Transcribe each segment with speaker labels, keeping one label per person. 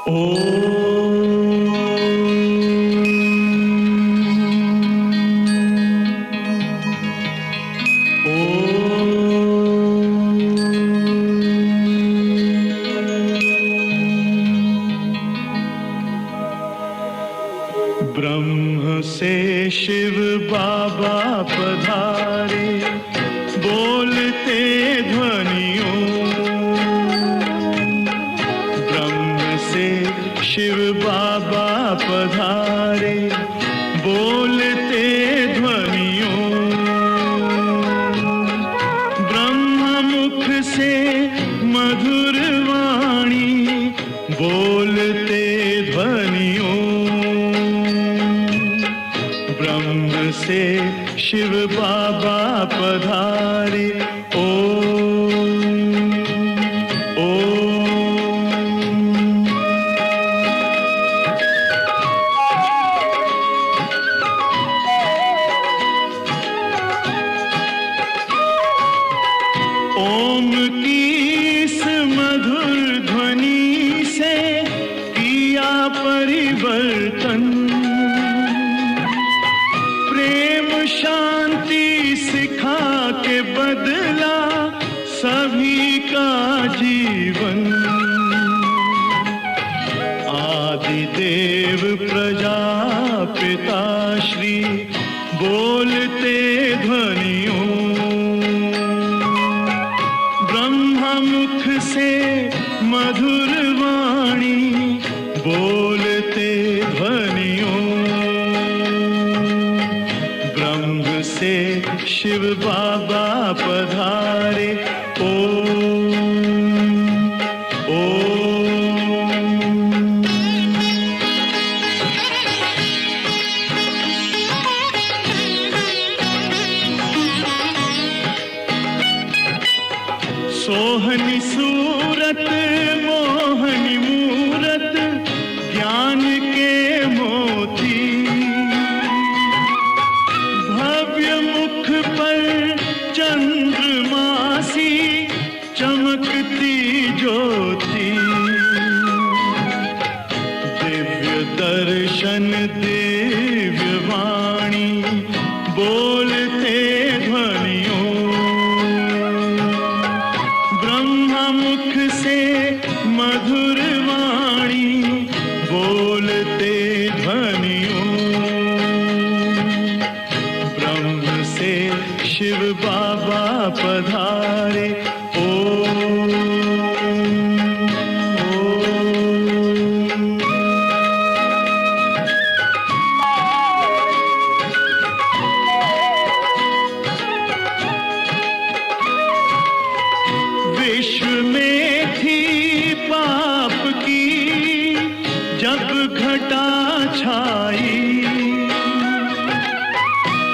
Speaker 1: ब्रह्म से शिव बाबा पधारे, बोलते ध्वनियों। ब्रह्म से शिव बाबा पधारे, बोलते ध्वनियों। ब्रह्म मुख से मधुर वाणी, बोलते ध्वनियों। ब्रह्म से शिव बाबा पधारे, ओम ओम। ओम की इस मधुर ध्वनि से किया परिवर्तन। प्रेम शांति सिखा के बदला सभी का जीवन। आदिदेव प्रजापिता श्री बोलते ध्वनियों। ब्रह्ममुख से मधुर वाणी, बोलते ध्वनियों। ब्रह्म से शिव बाबा पधारे, ओम ओम। सोहनी सूरत मोहनी मूरत, ज्ञान के मोती। भव्य मुख पर चंद्रमासी, चमकती ज्योति। दिव्य दर्शन दिव्य वाणी, बोलते ध्वनियों। ब्रह्ममुख से मधुर वाणी, बोलते ध्वनियों। ब्रह्म से शिव बाबा पधारे, ओम ओम। विश्व में थी पाप की जब घटा छाई,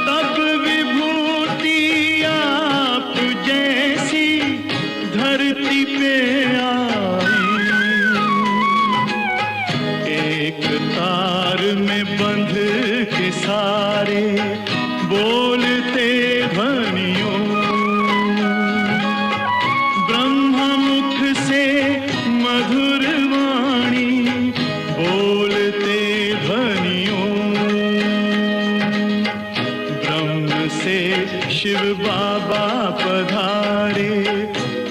Speaker 1: तब विभूति आप जैसी धरती पे आई। एक तार में बंध के सारे, बोलते ध्वनियों। ब्रह्ममुख से मधुर वाणी, बोलते ध्वनियों। ब्रह्म से शिव बाबा पधारे,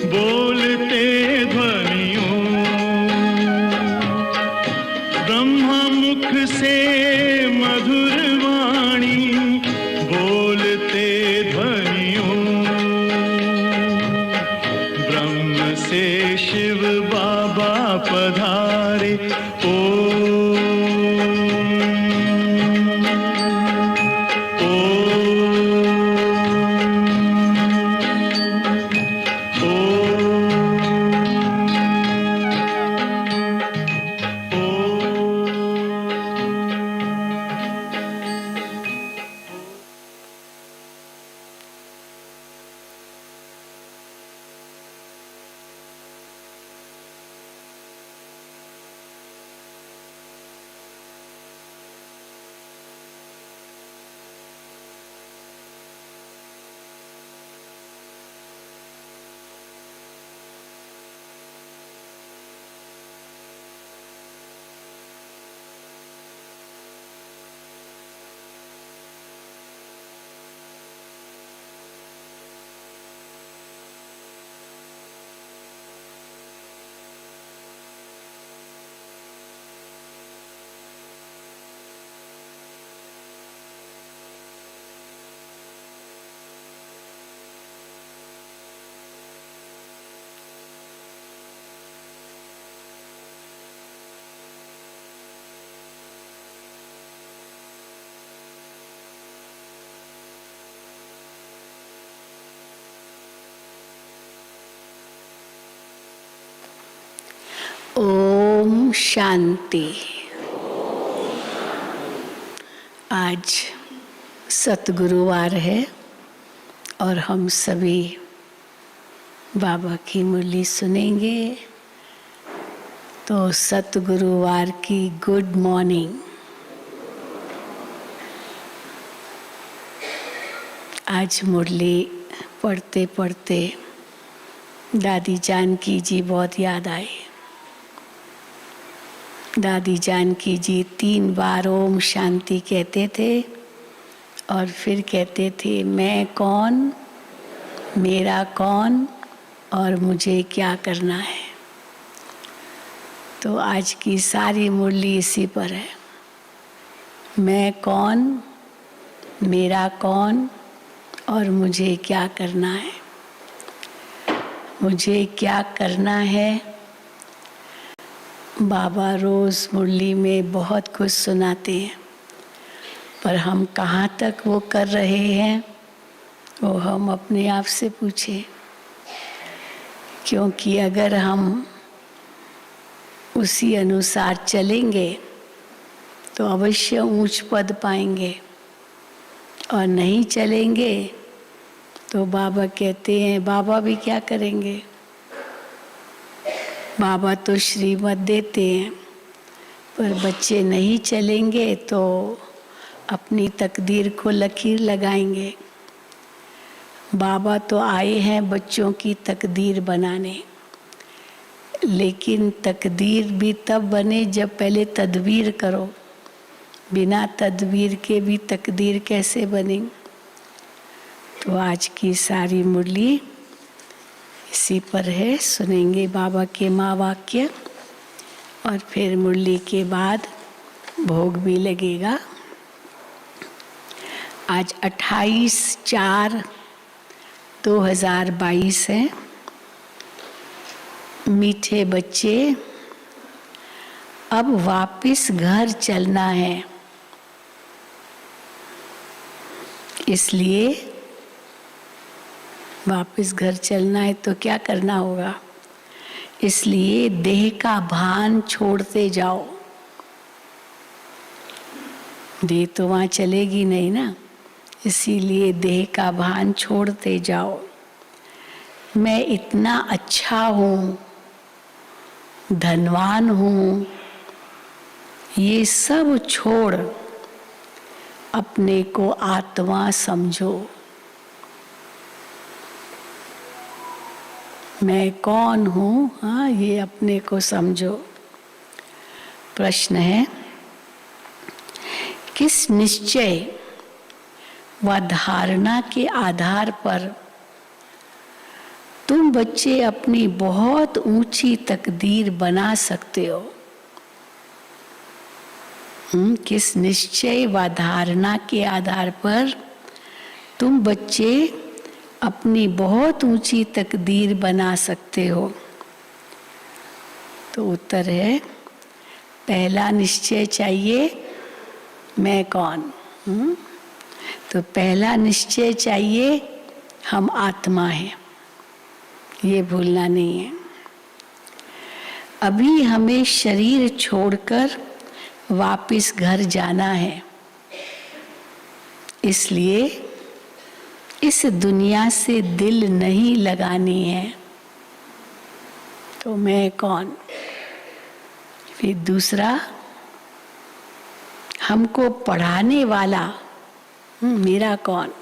Speaker 1: बोलते ध्वनियों। ब्रह्ममुख से मधुर वाणी, बोलते ध्वनियों। ब्रह्म से शिव बाबा पधारे, ओम
Speaker 2: शांति। आज सतगुरुवार है और हम सभी बाबा की मुरली सुनेंगे। तो सतगुरुवार की गुड मॉर्निंग। आज मुरली पढ़ते पढ़ते दादी जानकी जी बहुत याद आई। दादी जानकी जी 3 बार ओम शांति कहते थे और फिर कहते थे मैं कौन, मेरा कौन और मुझे क्या करना है। तो आज की सारी मुरली इसी पर है। मैं कौन, मेरा कौन और मुझे क्या करना है। मुझे क्या करना है, बाबा रोज़ मुरली में बहुत कुछ सुनाते हैं, पर हम कहाँ तक वो कर रहे हैं वो हम अपने आप से पूछें। क्योंकि अगर हम उसी अनुसार चलेंगे तो अवश्य ऊंच पद पाएंगे, और नहीं चलेंगे तो बाबा कहते हैं बाबा भी क्या करेंगे। बाबा तो श्रीमत देते हैं, पर बच्चे नहीं चलेंगे तो अपनी तकदीर को लकीर लगाएंगे। बाबा तो आए हैं बच्चों की तकदीर बनाने, लेकिन तकदीर भी तब बने जब पहले तदबीर करो। बिना तदबीर के भी तकदीर कैसे बने। तो आज की सारी मुरली इसी पर है। सुनेंगे बाबा के महावाक्य और फिर मुरली के बाद भोग भी लगेगा। आज 28/4/2022 है। मीठे बच्चे, अब वापस घर चलना है, इसलिए वापस घर चलना है तो क्या करना होगा। इसलिए देह का भान छोड़ते जाओ। देह तो वहाँ चलेगी नहीं ना, इसीलिए देह का भान छोड़ते जाओ। मैं इतना अच्छा हूँ, धनवान हूँ, ये सब छोड़ अपने को आत्मा समझो। मैं कौन हूँ, हाँ, ये अपने को समझो। प्रश्न है, किस निश्चय व धारणा के आधार पर तुम बच्चे अपनी बहुत ऊंची तकदीर बना सकते हो। किस निश्चय व धारणा के आधार पर तुम बच्चे अपनी बहुत ऊंची तकदीर बना सकते हो। तो उत्तर है, पहला निश्चय चाहिए मैं कौन। तो पहला निश्चय चाहिए हम आत्मा हैं, ये भूलना नहीं है। अभी हमें शरीर छोड़कर वापस घर जाना है, इसलिए इस दुनिया से दिल नहीं लगानी है। तो मैं कौन। फिर दूसरा, हमको पढ़ाने वाला, मेरा कौन।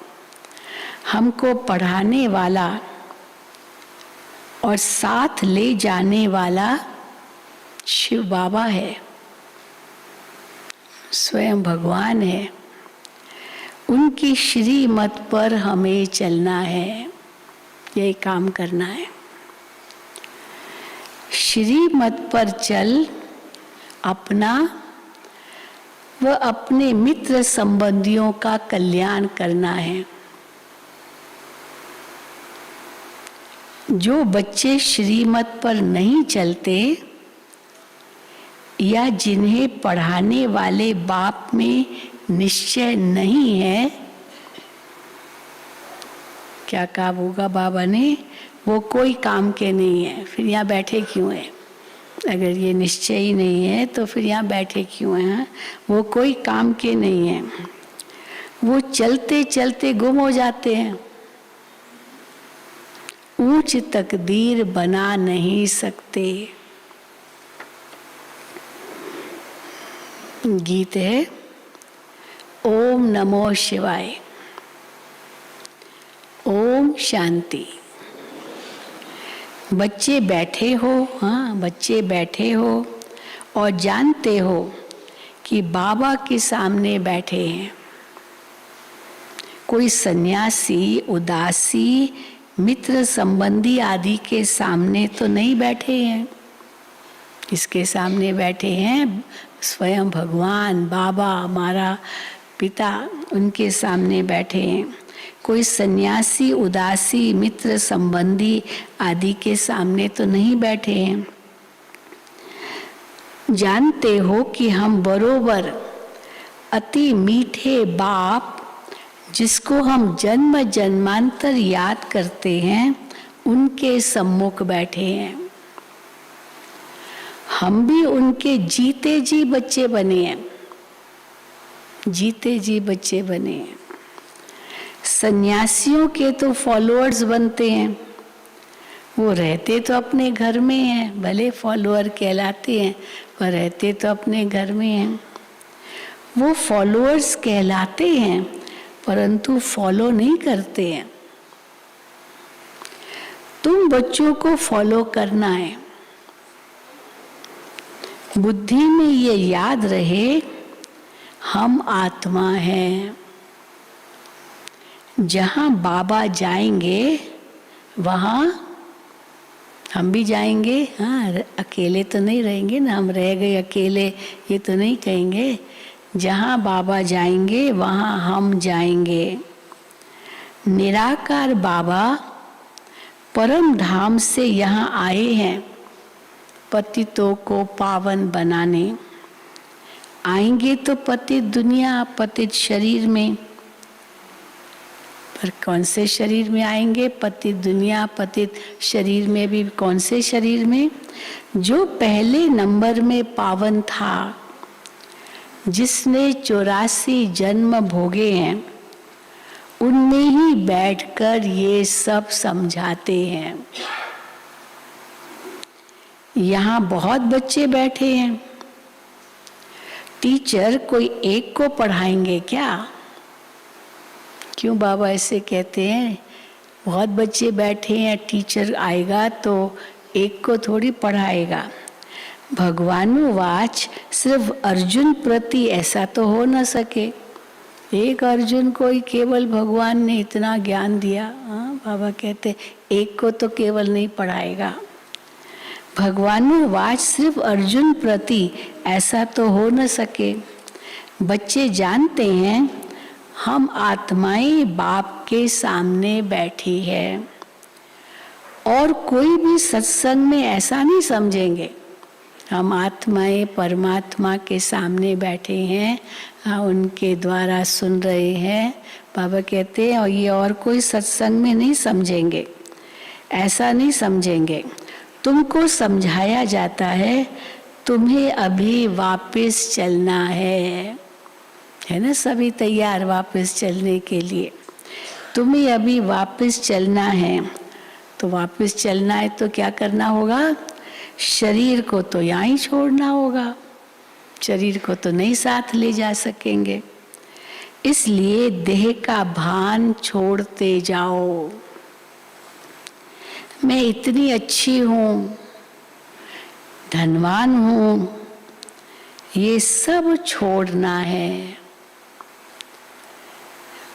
Speaker 2: हमको पढ़ाने वाला और साथ ले जाने वाला शिव बाबा है, स्वयं भगवान है। उनकी श्रीमत पर हमें चलना है, यही काम करना है। श्रीमत पर चल अपना व अपने मित्र संबंधियों का कल्याण करना है। जो बच्चे श्रीमत पर नहीं चलते या जिन्हें पढ़ाने वाले बाप में निश्चय नहीं है, क्या कहा होगा बाबा ने, वो कोई काम के नहीं है, फिर यहाँ बैठे क्यों है। अगर ये निश्चय ही नहीं है तो फिर यहाँ बैठे क्यों हैं? वो कोई काम के नहीं है, वो चलते चलते गुम हो जाते हैं। ऊंच तकदीर बना नहीं सकते। गीत है ओम नमो शिवाय, ओम शांति। बच्चे बैठे हो, हाँ बच्चे बैठे हो और जानते हो कि बाबा के सामने बैठे हैं। कोई सन्यासी, उदासी, मित्र संबंधी आदि के सामने तो नहीं बैठे हैं। इसके सामने बैठे हैं स्वयं भगवान बाबा, हमारा पिता, उनके सामने बैठे हैं। कोई सन्यासी, उदासी, मित्र संबंधी आदि के सामने तो नहीं बैठे हैं। जानते हो कि हम बरोबर अति मीठे बाप, जिसको हम जन्म जन्मांतर याद करते हैं, उनके सम्मुख बैठे हैं। हम भी उनके जीते जी बच्चे बने हैं, जीते जी बच्चे बने हैं। सन्यासियों के तो फॉलोअर्स बनते हैं, वो रहते तो अपने घर में हैं, भले फॉलोअर कहलाते हैं पर रहते तो अपने घर में हैं। वो फॉलोअर्स कहलाते हैं परंतु फॉलो नहीं करते हैं। तुम बच्चों को फॉलो करना है। बुद्धि में ये याद रहे हम आत्मा हैं। जहाँ बाबा जाएंगे वहाँ हम भी जाएंगे। हाँ, अकेले तो नहीं रहेंगे ना, हम रह गए अकेले ये तो नहीं कहेंगे। जहाँ बाबा जाएंगे वहाँ हम जाएंगे। निराकार बाबा परम धाम से यहाँ आए हैं पतितों को पावन बनाने। आएंगे तो पतित दुनिया, पतित शरीर में, पर कौन से शरीर में आएंगे? पतित दुनिया, पतित शरीर में भी कौन से शरीर में? जो पहले नंबर में पावन था, जिसने 84 जन्म भोगे हैं, उनमें ही बैठकर ये सब समझाते हैं। यहाँ बहुत बच्चे बैठे हैं। टीचर कोई एक को पढ़ाएंगे क्या? क्यों बाबा ऐसे कहते हैं? बहुत बच्चे बैठे हैं, टीचर आएगा तो एक को थोड़ी पढ़ाएगा। भगवानुवाच सिर्फ अर्जुन प्रति ऐसा तो हो न सके। एक अर्जुन को ही केवल भगवान ने इतना ज्ञान दिया। हाँ, बाबा कहते एक को तो केवल नहीं पढ़ाएगा। भगवानुवाच सिर्फ अर्जुन प्रति ऐसा तो हो न सके। बच्चे जानते हैं हम आत्माएं बाप के सामने बैठी है, और कोई भी सत्संग में ऐसा नहीं समझेंगे हम आत्माएं परमात्मा के सामने बैठे हैं, हाँ उनके द्वारा सुन रहे हैं। बाबा कहते हैं और ये और कोई सत्संग में नहीं समझेंगे, ऐसा नहीं समझेंगे। तुमको समझाया जाता है तुम्हें अभी वापस चलना है ना? सभी तैयार वापस चलने के लिए। तुम्हें अभी वापस चलना है, तो वापस चलना है तो क्या करना होगा? शरीर को तो यहाँ ही छोड़ना होगा, शरीर को तो नहीं साथ ले जा सकेंगे। इसलिए देह का भान छोड़ते जाओ। मैं इतनी अच्छी हूँ, धनवान हूँ, ये सब छोड़ना है।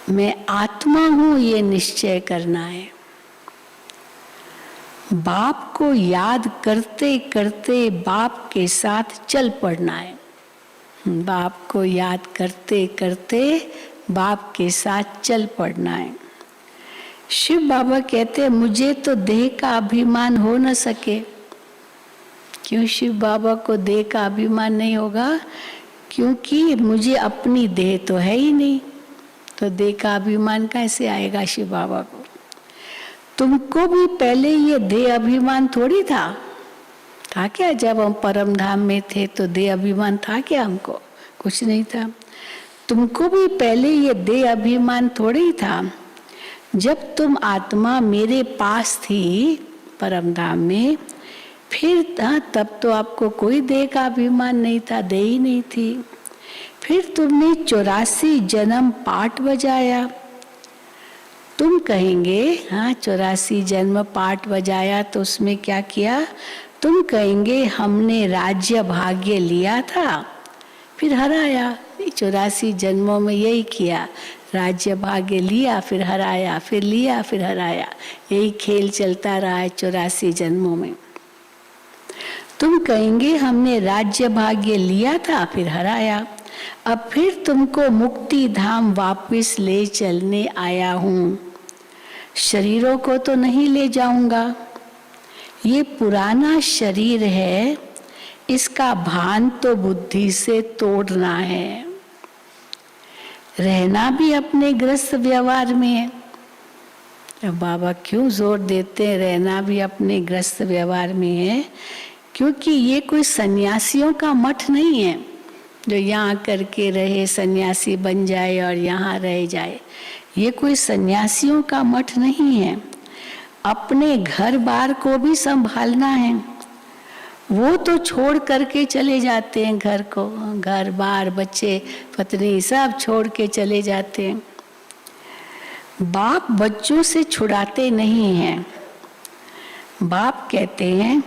Speaker 2: मैं आत्मा हूँ ये निश्चय करना है। बाप को याद करते करते बाप के साथ चल पड़ना है। बाप को याद करते करते बाप के साथ चल पड़ना है। शिव बाबा कहते हैं मुझे तो देह का अभिमान हो न सके। क्यों शिव बाबा को देह का अभिमान नहीं होगा? क्योंकि मुझे अपनी देह तो है ही नहीं, तो देह का अभिमान कैसे आएगा शिव बाबा को? तुमको भी पहले ये देह अभिमान थोड़ी था, था क्या? जब हम परम धाम में थे तो देह अभिमान था क्या हमको? कुछ नहीं था। तुमको भी पहले ये देह अभिमान थोड़ी ही था। जब तुम आत्मा मेरे पास थी परम धाम में, फिर तब तो आपको कोई देह का अभिमान नहीं था, देह ही नहीं थी। फिर तुमने 84 जन्म पाठ बजाया। तुम कहेंगे हाँ 84 जन्म पाठ बजाया तो उसमें क्या किया? तुम कहेंगे हमने राज्य भाग्य लिया था फिर हराया। 84 जन्मों में यही किया, राज्य भाग्य लिया फिर हराया, फिर लिया फिर हराया, यही खेल चलता रहा है 84 जन्मों में। तुम कहेंगे हमने राज्य भाग्य लिया था फिर हराया, अब फिर तुमको मुक्ति धाम वापस ले चलने आया हूँ। शरीरों को तो नहीं ले जाऊंगा, ये पुराना शरीर है, इसका भान तो बुद्धि से तोड़ना है। रहना भी अपने गृहस्थ व्यवहार में है। अब बाबा क्यों जोर देते हैं रहना भी अपने गृहस्थ व्यवहार में है? क्योंकि ये कोई सन्यासियों का मठ नहीं है जो यहाँ करके रहे, सन्यासी बन जाए और यहाँ रह जाए। ये कोई सन्यासियों का मठ नहीं है। अपने घर बार को भी संभालना है। वो तो छोड़ करके चले जाते हैं घर को, घर बार बच्चे पत्नी सब छोड़ के चले जाते हैं। बाप बच्चों से छुड़ाते नहीं हैं। बाप कहते हैं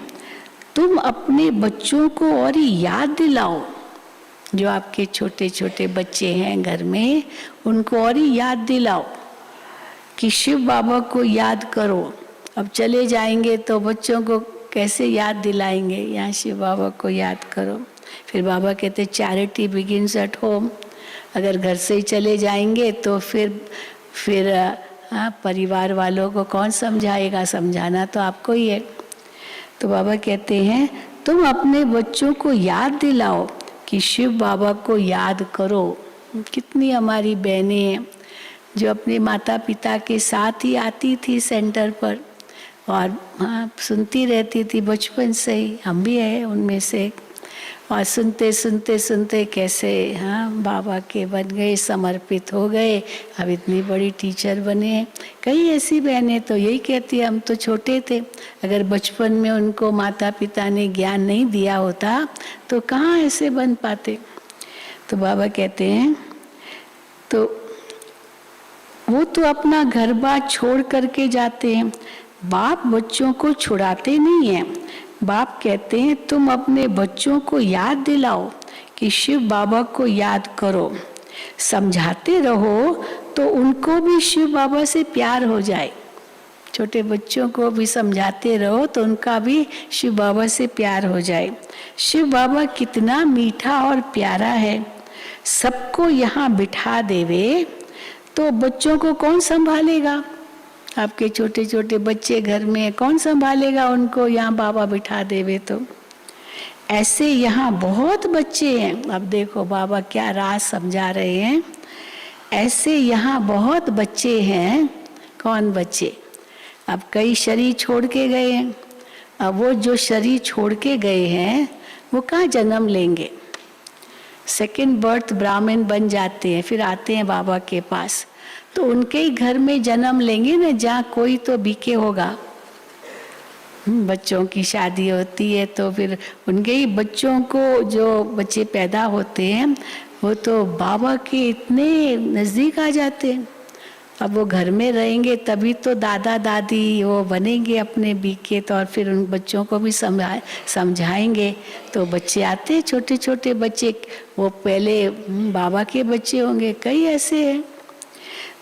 Speaker 2: तुम अपने बच्चों को और याद दिलाओ, जो आपके छोटे छोटे बच्चे हैं घर में उनको और याद दिलाओ कि शिव बाबा को याद करो। अब चले जाएंगे तो बच्चों को कैसे याद दिलाएंगे? यहाँ शिव बाबा को याद करो। फिर बाबा कहते चैरिटी बिगिंस एट होम। अगर घर से ही चले जाएंगे तो फिर परिवार वालों को कौन समझाएगा? समझाना तो आपको ही है। तो बाबा कहते हैं तुम अपने बच्चों को याद दिलाओ कि शिव बाबा को याद करो। कितनी हमारी बहनें हैं जो अपने माता पिता के साथ ही आती थी सेंटर पर और सुनती रहती थी बचपन से ही, हम भी हैं उनमें से। और सुनते सुनते सुनते कैसे बाबा के बन गए, समर्पित हो गए, अब इतनी बड़ी टीचर बने। कई ऐसी बहनें तो यही कहती है हम तो छोटे थे, अगर बचपन में उनको माता पिता ने ज्ञान नहीं दिया होता तो कहाँ ऐसे बन पाते। तो बाबा कहते हैं तो वो तो अपना घर बार छोड़ करके जाते हैं, बाप बच्चों को छुड़ाते नहीं हैं। बाप कहते हैं तुम अपने बच्चों को याद दिलाओ कि शिव बाबा को याद करो। समझाते रहो तो उनको भी शिव बाबा से प्यार हो जाए। छोटे बच्चों को भी समझाते रहो तो उनका भी शिव बाबा से प्यार हो जाए। शिव बाबा कितना मीठा और प्यारा है। सबको यहाँ बिठा देवे तो बच्चों को कौन संभालेगा? आपके छोटे छोटे बच्चे घर में कौन संभालेगा उनको? यहाँ बाबा बिठा देवे तो। ऐसे यहाँ बहुत बच्चे हैं। अब देखो बाबा क्या राज समझा रहे हैं। ऐसे यहाँ बहुत बच्चे हैं। कौन बच्चे? अब कई शरीर छोड़ के गए हैं। अब वो जो शरीर छोड़ के गए हैं वो कहाँ जन्म लेंगे? सेकंड बर्थ ब्राह्मण बन जाते हैं, फिर आते हैं बाबा के पास, तो उनके ही घर में जन्म लेंगे ना जहाँ कोई तो बीके होगा। बच्चों की शादी होती है तो फिर उनके ही बच्चों को, जो बच्चे पैदा होते हैं वो तो बाबा के इतने नज़दीक आ जाते हैं। अब वो घर में रहेंगे तभी तो दादा दादी वो बनेंगे अपने बीके, तो और फिर उन बच्चों को भी समझाएंगे। तो बच्चे आते हैं छोटे छोटे बच्चे, वो पहले बाबा के बच्चे होंगे। कई ऐसे हैं।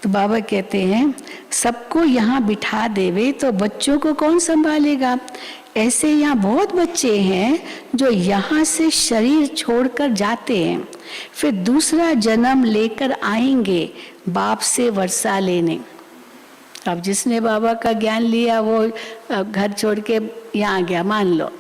Speaker 2: तो बाबा कहते हैं सबको यहाँ बिठा देवे तो बच्चों को कौन संभालेगा? ऐसे यहाँ बहुत बच्चे हैं जो यहाँ से शरीर छोड़कर जाते हैं, फिर दूसरा जन्म लेकर आएंगे बाप से वर्षा लेने। अब जिसने बाबा का ज्ञान लिया वो घर छोड़ के यहाँ गया, मान लो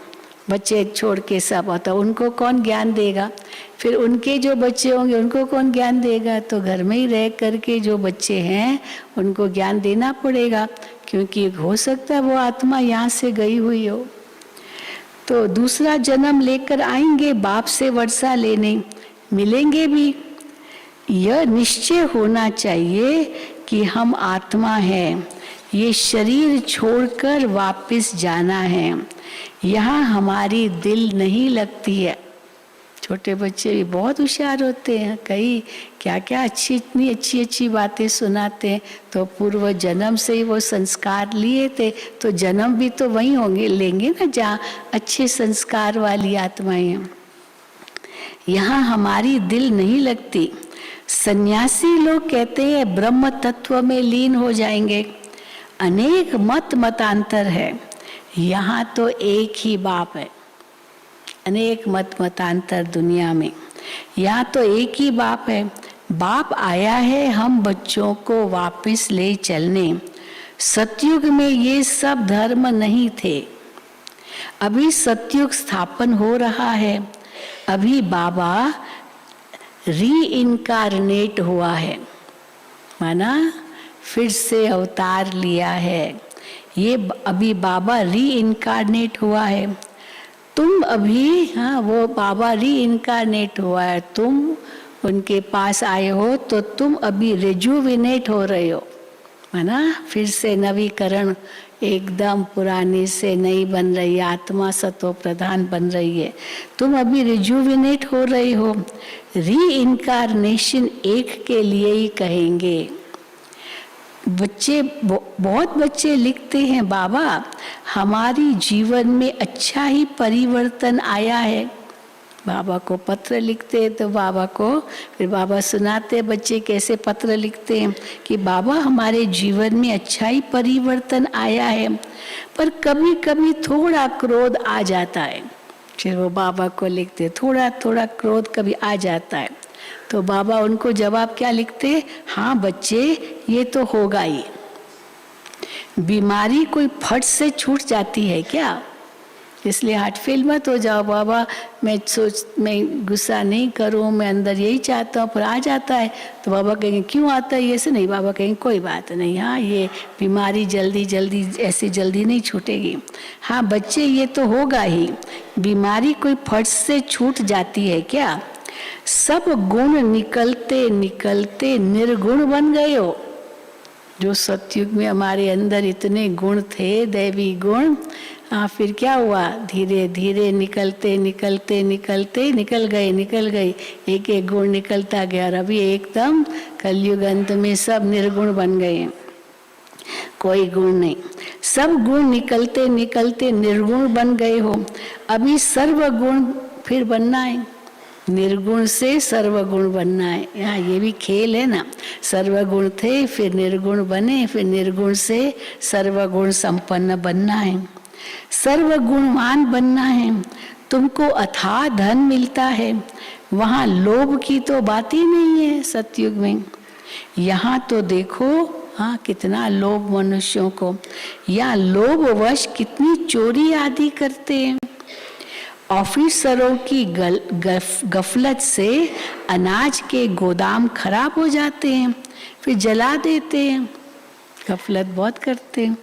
Speaker 2: बच्चे छोड़ के सब, तो उनको कौन ज्ञान देगा? फिर उनके जो बच्चे होंगे उनको कौन ज्ञान देगा? तो घर में ही रह करके जो बच्चे हैं उनको ज्ञान देना पड़ेगा, क्योंकि हो सकता है वो आत्मा यहाँ से गई हुई हो। तो दूसरा जन्म लेकर आएंगे बाप से वर्षा लेने, मिलेंगे भी। यह निश्चय होना चाहिए कि हम आत्मा हैं, ये शरीर छोड़कर वापस जाना है, यहाँ हमारी दिल नहीं लगती है। छोटे बच्चे भी बहुत होशियार होते हैं, कई क्या क्या इतनी अच्छी बातें सुनाते हैं। तो पूर्व जन्म से ही वो संस्कार लिए थे, तो जन्म भी तो वही होंगे, लेंगे ना जहाँ अच्छे संस्कार वाली आत्माएं हैं। यहाँ हमारी दिल नहीं लगती। सन्यासी लोग कहते हैं ब्रह्म तत्व में लीन हो जाएंगे। अनेक मतांतर है, यहाँ तो एक ही बाप है। अनेक मतांतर दुनिया में, यहाँ तो एक ही बाप है। बाप आया है हम बच्चों को वापस ले चलने। सतयुग में ये सब धर्म नहीं थे, अभी सतयुग स्थापन हो रहा है। अभी बाबा रीइनकारनेट हुआ है, माना फिर से अवतार लिया है। ये अभी बाबा रीइनकारनेट हुआ है। तुम अभी, हाँ, वो बाबा रीइनकारनेट हुआ है, तुम उनके पास आए हो तो तुम अभी रिजुविनेट हो रहे हो, है ना। फिर से नवीकरण, एकदम पुरानी से नई बन रही है, आत्मा सतो प्रधान बन रही है। तुम अभी रिजुविनेट हो रहे हो। रीइनकारनेशन एक के लिए ही कहेंगे। बच्चे, बहुत बच्चे लिखते हैं बाबा हमारी जीवन में अच्छा ही परिवर्तन आया है। बाबा को पत्र लिखते हैं तो बाबा को फिर बाबा सुनाते हैं बच्चे कैसे पत्र लिखते हैं कि बाबा हमारे जीवन में अच्छा ही परिवर्तन आया है, पर कभी कभी थोड़ा क्रोध आ जाता है। फिर वो बाबा को लिखते थोड़ा थोड़ा क्रोध कभी आ जाता है, तो बाबा उनको जवाब क्या लिखते, हाँ बच्चे ये तो होगा ही। बीमारी कोई फट से छूट जाती है क्या, इसलिए हार्ट फेल मत हो जाओ। बाबा मैं गुस्सा नहीं करूं, मैं अंदर यही चाहता हूँ, पर आ जाता है तो बाबा कहेंगे क्यों आता है, ये से नहीं। बाबा कहेंगे कोई बात नहीं, हाँ ये बीमारी जल्दी ऐसी जल्दी नहीं छूटेगी। हाँ बच्चे ये तो होगा ही, बीमारी कोई फट से छूट जाती है क्या। सब गुण निकलते निकलते निर्गुण बन गए हो। जो सतयुग में हमारे अंदर इतने गुण थे, दैवी गुण, हाँ फिर क्या हुआ, धीरे धीरे निकलते निकलते निकलते निकल गए, एक एक गुण निकलता गया और अभी एकदम कलयुग अंत में सब निर्गुण बन गए, कोई गुण नहीं। सब गुण निकलते निकलते निर्गुण बन गए हो। अभी सर्वगुण फिर बनना है, निर्गुण से सर्वगुण बनना है। यहाँ ये भी खेल है ना, सर्वगुण थे फिर निर्गुण बने, फिर निर्गुण से सर्वगुण संपन्न बनना है, सर्वगुणवान बनना है। तुमको अथाह धन मिलता है, वहाँ लोभ की तो बात ही नहीं है सतयुग में। यहाँ तो देखो हाँ कितना लोभ मनुष्यों को, या लोभवश कितनी चोरी आदि करते हैं। ऑफिसरों की गफलत से अनाज के गोदाम खराब हो जाते हैं, फिर जला देते हैं, गफलत बहुत करते हैं।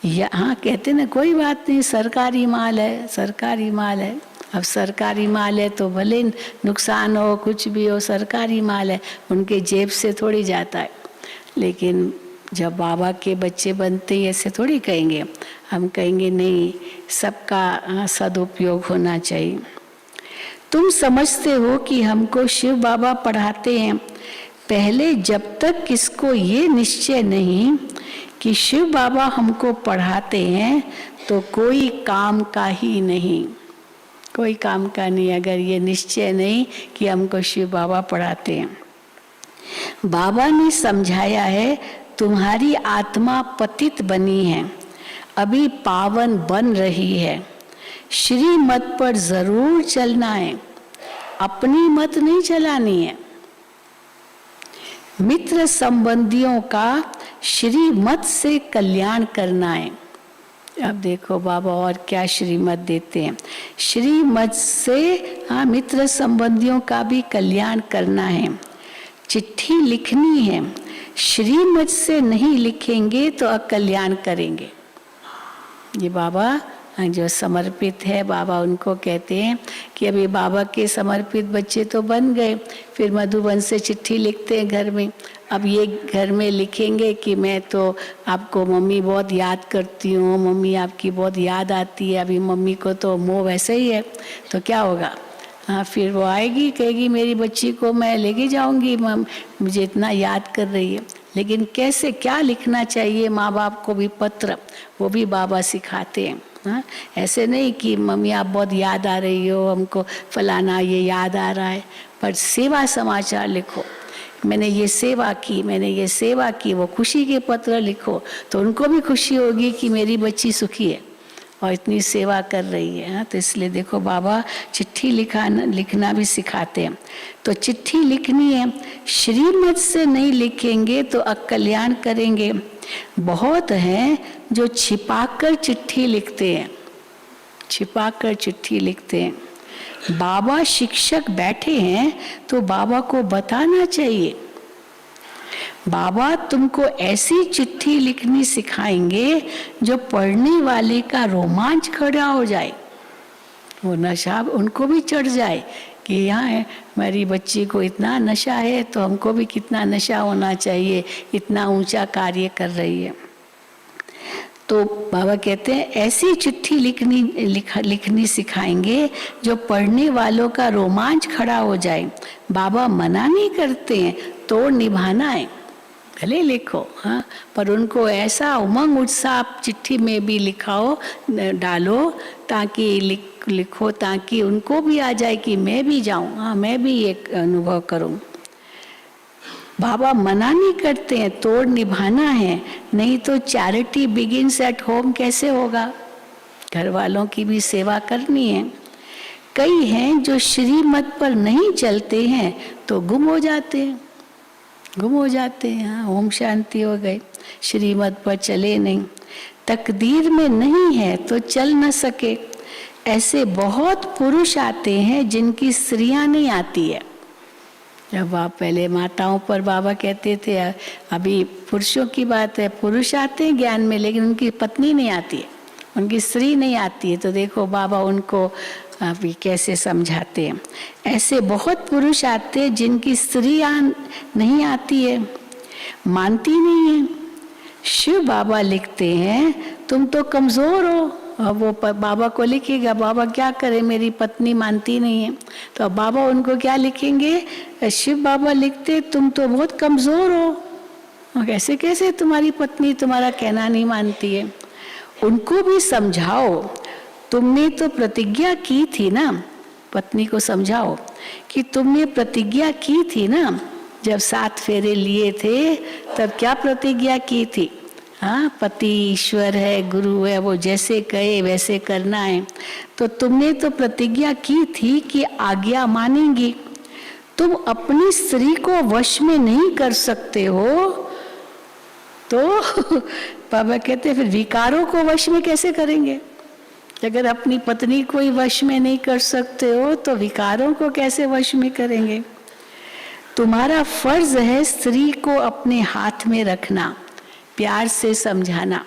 Speaker 2: यहाँ कहते ना कोई बात नहीं, सरकारी माल है, सरकारी माल है। अब सरकारी माल है तो भले नुकसान हो, कुछ भी हो, सरकारी माल है, उनके जेब से थोड़ी जाता है। लेकिन जब बाबा के बच्चे बनते हैं ऐसे थोड़ी कहेंगे, हम कहेंगे नहीं, सबका सदुपयोग होना चाहिए। तुम समझते हो कि हमको शिव बाबा पढ़ाते हैं, पहले जब तक किसको ये निश्चय नहीं कि शिव बाबा हमको पढ़ाते हैं तो कोई काम का ही नहीं, कोई काम का नहीं, अगर ये निश्चय नहीं कि हमको शिव बाबा पढ़ाते हैं। बाबा ने समझाया है तुम्हारी आत्मा पतित बनी है, अभी पावन बन रही है, श्रीमत पर जरूर चलना है, अपनी मत नहीं चलानी है। मित्र संबंधियों का श्रीमत से कल्याण करना है। अब देखो बाबा और क्या श्रीमत देते हैं, श्रीमत से हाँ मित्र संबंधियों का भी कल्याण करना है। चिट्ठी लिखनी है, श्रीमत से नहीं लिखेंगे तो अकल्याण करेंगे। ये बाबा जो समर्पित है बाबा उनको कहते हैं कि अभी बाबा के समर्पित बच्चे तो बन गए, फिर मधुबन से चिट्ठी लिखते हैं घर में। अब ये घर में लिखेंगे कि मैं तो आपको मम्मी बहुत याद करती हूँ, मम्मी आपकी बहुत याद आती है। अभी मम्मी को तो मोह वैसे ही है, तो क्या होगा? हाँ, फिर वो आएगी कहेगी मेरी बच्ची को मैं लेके जाऊंगी, मुझे इतना याद कर रही है। लेकिन कैसे क्या लिखना चाहिए माँ बाप को भी पत्र, वो भी बाबा सिखाते हैं। हाँ, ऐसे नहीं कि मम्मी आप बहुत याद आ रही हो, हमको फलाना ये याद आ रहा है, पर सेवा समाचार लिखो, मैंने ये सेवा की, मैंने ये सेवा की, वो खुशी के पत्र लिखो, तो उनको भी खुशी होगी कि मेरी बच्ची सुखी है और इतनी सेवा कर रही है। हाँ, तो इसलिए देखो बाबा चिट्ठी लिखना भी सिखाते हैं। तो चिट्ठी लिखनी है, श्रीमत से नहीं लिखेंगे तो अकल्याण करेंगे। बहुत हैं जो छिपाकर चिट्ठी लिखते हैं, छिपाकर चिट्ठी लिखते हैं। बाबा शिक्षक बैठे हैं तो बाबा को बताना चाहिए, बाबा तुमको ऐसी चिट्ठी लिखनी सिखाएंगे जो पढ़ने वाले का रोमांच खड़ा हो जाए, वो नशा उनको भी चढ़ जाए कि यहाँ है मेरी बच्ची को इतना नशा है तो हमको भी कितना नशा होना चाहिए, इतना ऊंचा कार्य कर रही है। तो बाबा कहते हैं ऐसी चिट्ठी लिखनी सिखाएंगे जो पढ़ने वालों का रोमांच खड़ा हो जाए। बाबा मना नहीं करते हैं, तोड़ निभाना है, भले लिखो, हाँ, पर उनको ऐसा उमंग उत्साह आप चिट्ठी में भी लिखाओ, डालो, ताकि लिखो ताकि उनको भी आ जाए कि मैं भी जाऊँ, हाँ मैं भी ये अनुभव करूँ। बाबा मना नहीं करते हैं, तोड़ निभाना है, नहीं तो चैरिटी बिगिंस एट होम कैसे होगा? घर वालों की भी सेवा करनी है। कई हैं जो श्रीमत पर नहीं चलते हैं तो गुम हो जाते हैं, गुम हो जाते हैं। हाँ, ओम शांति हो गई, श्रीमत पर चले नहीं, तकदीर में नहीं है तो चल न सके। ऐसे बहुत पुरुष आते हैं जिनकी स्त्रियां नहीं आती है। जब आप पहले माताओं पर बाबा कहते थे, अभी पुरुषों की बात है, पुरुष आते हैं ज्ञान में लेकिन उनकी पत्नी नहीं आती है, उनकी स्त्री नहीं आती है। तो देखो बाबा उनको अभी कैसे समझाते हैं। ऐसे बहुत पुरुष आते हैं जिनकी स्त्री नहीं आती है, मानती नहीं है। शिव बाबा लिखते हैं तुम तो कमजोर हो। अब वो बाबा को लिखेगा, बाबा क्या करे मेरी पत्नी मानती नहीं है, तो अब बाबा उनको क्या लिखेंगे? शिव बाबा लिखते तुम तो बहुत कमजोर हो, कैसे कैसे तुम्हारी पत्नी तुम्हारा कहना नहीं मानती है। उनको भी समझाओ, तुमने तो प्रतिज्ञा की थी ना, पत्नी को समझाओ कि तुमने प्रतिज्ञा की थी ना, जब 7 फेरे लिए थे तब क्या प्रतिज्ञा की थी? हाँ, पति ईश्वर है, गुरु है, वो जैसे कहे वैसे करना है। तो तुमने तो प्रतिज्ञा की थी कि आज्ञा मानेंगी। तुम अपनी स्त्री को वश में नहीं कर सकते हो तो बाबा कहते फिर विकारों को वश में कैसे करेंगे? अगर अपनी पत्नी को ही वश में नहीं कर सकते हो तो विकारों को कैसे वश में करेंगे? तुम्हारा फर्ज है स्त्री को अपने हाथ में रखना, प्यार से समझाना।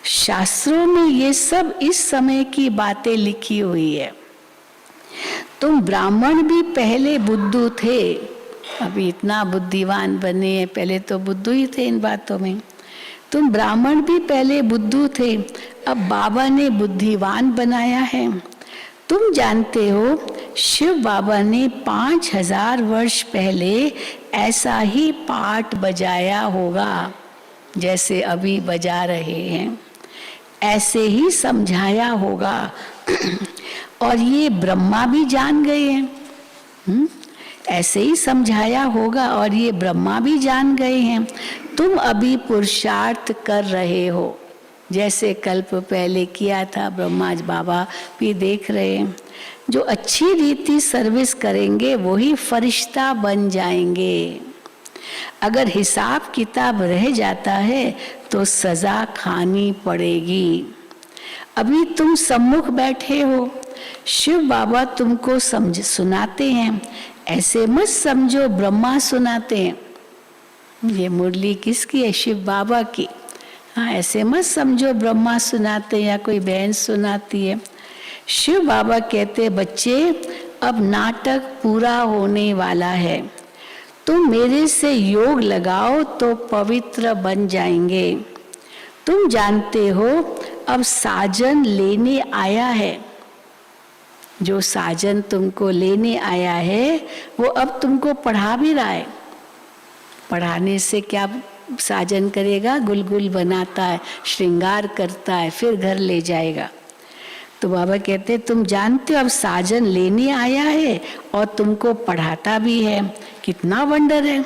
Speaker 2: शास्त्रों में ये सब इस समय की बातें लिखी हुई है। तुम ब्राह्मण भी पहले बुद्धू थे, अभी इतना बुद्धिवान बने हैं, पहले तो बुद्धू ही थे इन बातों में। तुम ब्राह्मण भी पहले बुद्धू थे, अब बाबा ने बुद्धिवान बनाया है। तुम जानते हो शिव बाबा ने 5000 वर्ष पहले ऐसा ही पाठ बजाया होगा जैसे अभी बजा रहे हैं, ऐसे ही समझाया होगा और ये ब्रह्मा भी जान गए हैं। ऐसे ही समझाया होगा और ये ब्रह्मा भी जान गए हैं। तुम अभी पुरुषार्थ कर रहे हो जैसे कल्प पहले किया था, ब्रह्मा बाबा भी देख रहे हैं। जो अच्छी रीति सर्विस करेंगे वही फरिश्ता बन जाएंगे। अगर हिसाब किताब रह जाता है तो सजा खानी पड़ेगी। अभी तुम सम्मुख बैठे हो, शिव बाबा तुमको सुनाते हैं, ऐसे मत समझो ब्रह्मा सुनाते हैं। ये मुरली किसकी है? शिव बाबा की। हाँ, ऐसे मत समझो ब्रह्मा सुनाते या कोई बहन सुनाती है। शिव बाबा कहते, बच्चे अब नाटक पूरा होने वाला है, तुम मेरे से योग लगाओ तो पवित्र बन जाएंगे। तुम जानते हो अब साजन लेने आया है, जो साजन तुमको लेने आया है वो अब तुमको पढ़ा भी रहा है। पढ़ाने से क्या साजन करेगा? गुलगुल बनाता है, श्रृंगार करता है, फिर घर ले जाएगा। तो बाबा कहते तुम जानते हो अब साजन लेने आया है और तुमको पढ़ाता भी है। कितना वंडर है,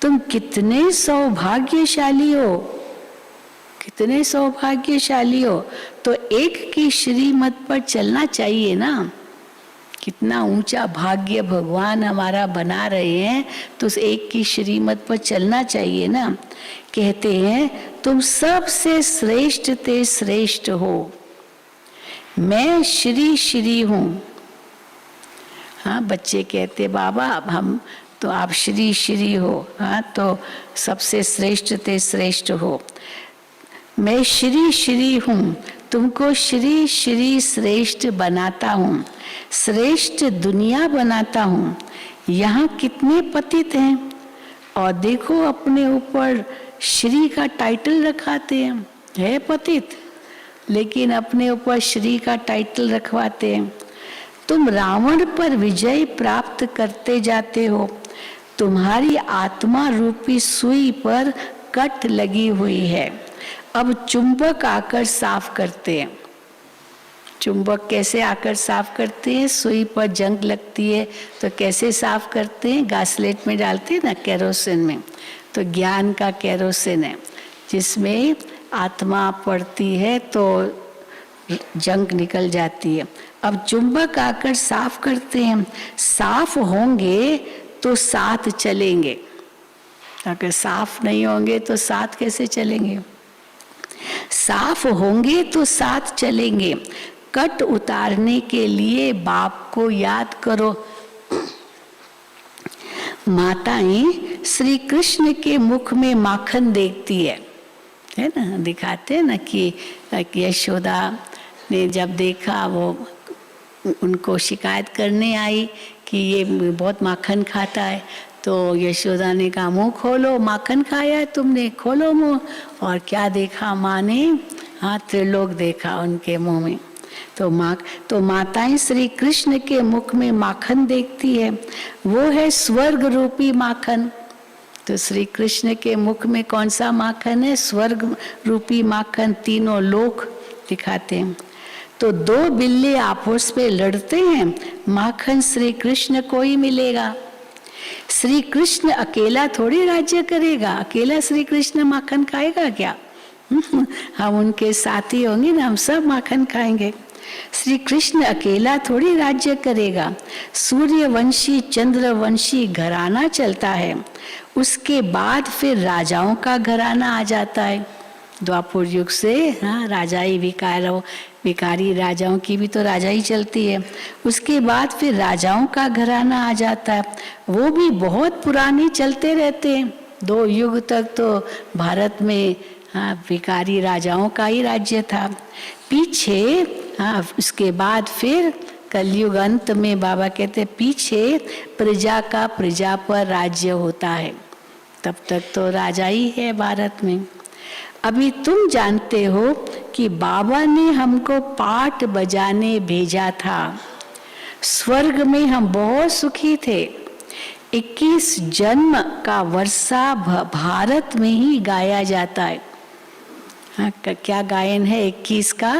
Speaker 2: तुम कितने सौभाग्यशाली हो, कितने सौभाग्यशाली हो। तो एक की श्रीमत पर चलना चाहिए ना। कितना ऊंचा भाग्य भगवान हमारा बना रहे हैं, तो उस एक की श्रीमत पर चलना चाहिए ना। कहते हैं तुम सबसे श्रेष्ठ ते श्रेष्ठ हो, मैं श्री श्री हूँ। हाँ, बच्चे कहते बाबा अब हम तो आप श्री श्री हो। हाँ, तो सबसे श्रेष्ठ ते श्रेष्ठ हो, मैं श्री श्री हूँ, तुमको श्री श्री श्रेष्ठ बनाता हूँ, श्रेष्ठ दुनिया बनाता हूँ। यहाँ कितने पतित हैं और देखो अपने ऊपर श्री का टाइटल रखाते हैं। है पतित, लेकिन अपने ऊपर श्री का टाइटल रखवाते हैं। तुम रावण पर विजय प्राप्त करते जाते हो, तुम्हारी आत्मा रूपी सुई पर कट लगी हुई है। अब चुंबक आकर साफ करते हैं। चुंबक कैसे आकर साफ करते हैं? सुई पर जंग लगती है तो कैसे साफ करते हैं? गासलेट में डालते हैं ना, केरोसिन में। तो ज्ञान का केरोसिन है जिसमें आत्मा पड़ती है तो जंग निकल जाती है। अब चुंबक आकर साफ करते हैं। साफ होंगे तो साथ चलेंगे, अगर साफ नहीं होंगे तो साथ कैसे चलेंगे? साफ होंगे तो साथ चलेंगे। कट उतारने के लिए बाप को याद करो। माताएं श्री कृष्ण के मुख में माखन देखती है ना, दिखाते हैं ना कि यशोदा ने जब देखा, वो उनको शिकायत करने आई कि ये बहुत माखन खाता है, तो यशोदा ने कहा मुंह खोलो, माखन खाया है तुमने, खोलो मुंह। और क्या देखा माँ ने? हाँ, त्रिलोक देखा उनके मुंह में। तो माताएं श्री कृष्ण के मुख में माखन देखती है, वो है स्वर्ग रूपी माखन। तो श्री कृष्ण के मुख में कौन सा माखन है? स्वर्ग रूपी माखन। तीनों लोक दिखाते हैं। तो दो बिल्ली आपस में लड़ते हैं, माखन श्री कृष्ण को ही मिलेगा। श्री कृष्ण अकेला थोड़ी राज्य करेगा, अकेला श्री कृष्ण माखन खाएगा क्या? हम उनके साथी होंगे ना, हम सब माखन खाएंगे। श्री कृष्ण अकेला थोड़ी राज्य करेगा। सूर्यवंशी चंद्रवंशी घराना चलता है, उसके बाद फिर राजाओं का घराना आ जाता है। द्वापर युग से हाँ, राजाई विकारी राजाओं की भी तो राजाई चलती है। उसके बाद फिर राजाओं का घराना आ जाता है, वो भी बहुत पुराने चलते रहते हैं। 2 युग तक तो भारत में हाँ, विकारी राजाओं का ही राज्य था। पीछे हाँ, उसके बाद फिर कलयुग अंत में बाबा कहते पीछे प्रजा का प्रजा पर राज्य होता है। तब तक तो राजा ही है भारत में। अभी तुम जानते हो कि बाबा ने हमको पाठ बजाने भेजा था। स्वर्ग में हम बहुत सुखी थे। 21 जन्म का वर्षा भारत में ही गाया जाता है। हाँ, क्या गायन है 21 का?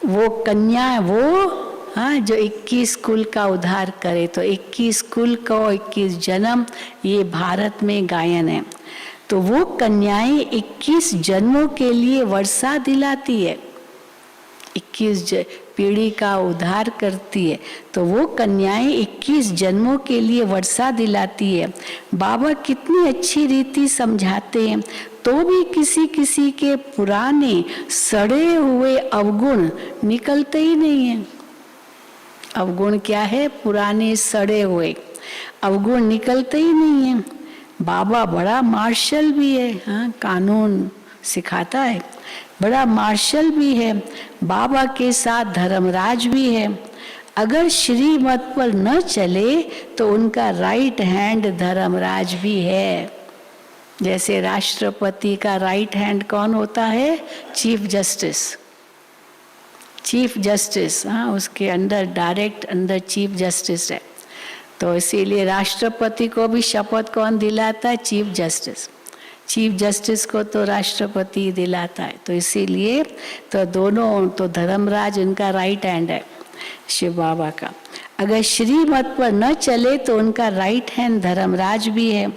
Speaker 2: वो कन्या वो हाँ, जो 21 कुल का उद्धार करे। तो 21 कुल का 21 जन्म ये भारत में गायन है। तो वो कन्याएं 21 जन्मों के लिए वर्षा दिलाती है, 21 पीढ़ी का उद्धार करती है। तो वो कन्याएं 21 जन्मों के लिए वर्षा दिलाती है। बाबा कितनी अच्छी रीति समझाते हैं, तो भी किसी किसी के पुराने सड़े हुए अवगुण निकलते ही नहीं है। अवगुण क्या है? पुराने सड़े हुए अवगुण निकलते ही नहीं है। बाबा बड़ा मार्शल भी है, हाँ, कानून सिखाता है। बड़ा मार्शल भी है, बाबा के साथ धर्मराज भी है। अगर श्रीमत पर न चले तो उनका राइट हैंड धर्मराज भी है। जैसे राष्ट्रपति का राइट हैंड कौन होता है? Chief justice. चीफ जस्टिस, हाँ, उसके अंदर डायरेक्ट अंदर चीफ जस्टिस है। तो इसीलिए राष्ट्रपति को भी शपथ कौन दिलाता है? Chief justice. चीफ जस्टिस को तो राष्ट्रपति दिलाता है। तो इसीलिए तो दोनों, तो धर्मराज उनका राइट हैंड है शिव बाबा का। अगर श्रीमत पर न चले तो उनका राइट हैंड धर्मराज भी है।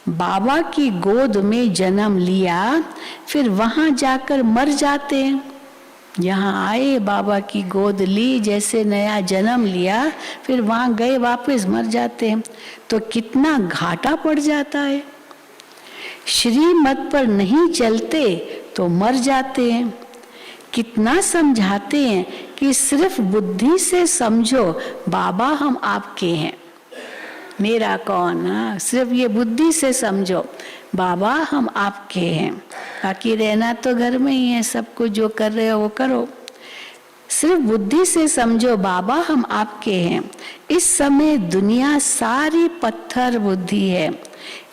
Speaker 2: बाबा की गोद में जन्म लिया, फिर वहां जाकर मर जाते हैं। यहाँ आए, बाबा की गोद ली, जैसे नया जन्म लिया, फिर वहां गए, वापस मर जाते हैं। तो कितना घाटा पड़ जाता है। श्रीमत पर नहीं चलते तो मर जाते हैं। कितना समझाते हैं कि सिर्फ बुद्धि से समझो, बाबा हम आपके हैं, मेरा कौन, हाँ, सिर्फ ये बुद्धि से समझो, बाबा हम आपके हैं। बाकी रहना तो घर में ही है, सब कुछ जो कर रहे हो वो करो। सिर्फ बुद्धि से समझो, बाबा हम आपके हैं। इस समय दुनिया सारी पत्थर बुद्धि है।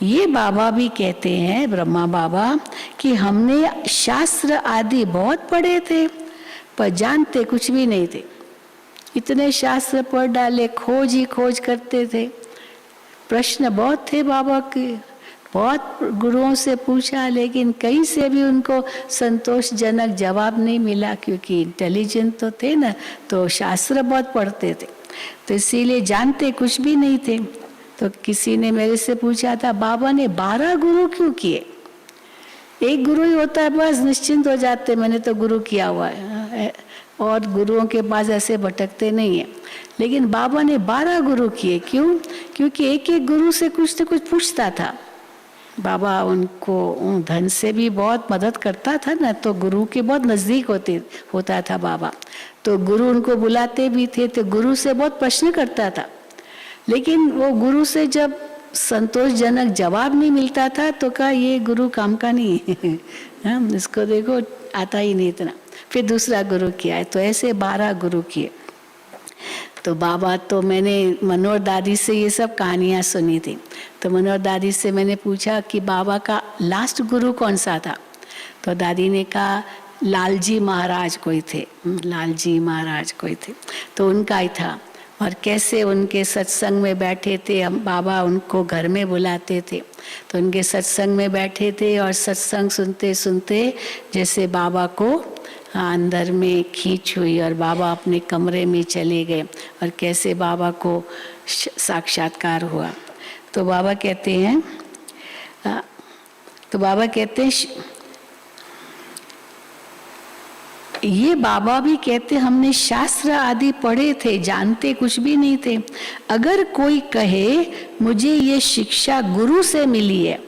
Speaker 2: ये बाबा भी कहते हैं, ब्रह्मा बाबा, कि हमने शास्त्र आदि बहुत पढ़े थे पर जानते कुछ भी नहीं थे। इतने शास्त्र पढ़ डाले, खोज ही खोज करते थे। प्रश्न बहुत थे बाबा के, बहुत गुरुओं से पूछा, लेकिन कहीं से भी उनको संतोषजनक जवाब नहीं मिला, क्योंकि इंटेलिजेंट तो थे ना, तो शास्त्र बहुत पढ़ते थे, तो इसीलिए जानते कुछ भी नहीं थे। तो किसी ने मेरे से पूछा था, बाबा ने 12 गुरु क्यों किए? एक गुरु ही होता है, बस निश्चिंत हो जाते, मैंने तो गुरु किया हुआ है, और गुरुओं के पास ऐसे भटकते नहीं है। लेकिन बाबा ने 12 गुरु किए, क्यों? क्योंकि एक एक गुरु से कुछ न कुछ पूछता था। बाबा उनको धन से भी बहुत मदद करता था ना, तो गुरु के बहुत नजदीक होता था बाबा। तो गुरु उनको बुलाते भी थे, तो गुरु से बहुत प्रश्न करता था। लेकिन वो गुरु से जब संतोषजनक जवाब नहीं मिलता था तो कहा ये गुरु काम का नहीं है, इसको देखो आता ही नहीं इतना। फिर दूसरा गुरु किया है। तो ऐसे 12 गुरु किए। तो बाबा, तो मैंने मनोहर दादी से ये सब कहानियाँ सुनी थी। तो मनोहर दादी से मैंने पूछा कि बाबा का लास्ट गुरु कौन सा था? तो दादी ने कहा लालजी महाराज कोई थे, लालजी महाराज कोई थे, तो उनका ही था। और कैसे उनके सत्संग में बैठे थे, हम बाबा उनको घर में बुलाते थे, तो उनके सत्संग में बैठे थे और सत्संग सुनते सुनते जैसे बाबा को अंदर में खींच हुई और बाबा अपने कमरे में चले गए, और कैसे बाबा को साक्षात्कार हुआ। तो बाबा कहते हैं ये बाबा भी कहते हमने शास्त्र आदि पढ़े थे, जानते कुछ भी नहीं थे। अगर कोई कहे मुझे ये शिक्षा गुरु से मिली है,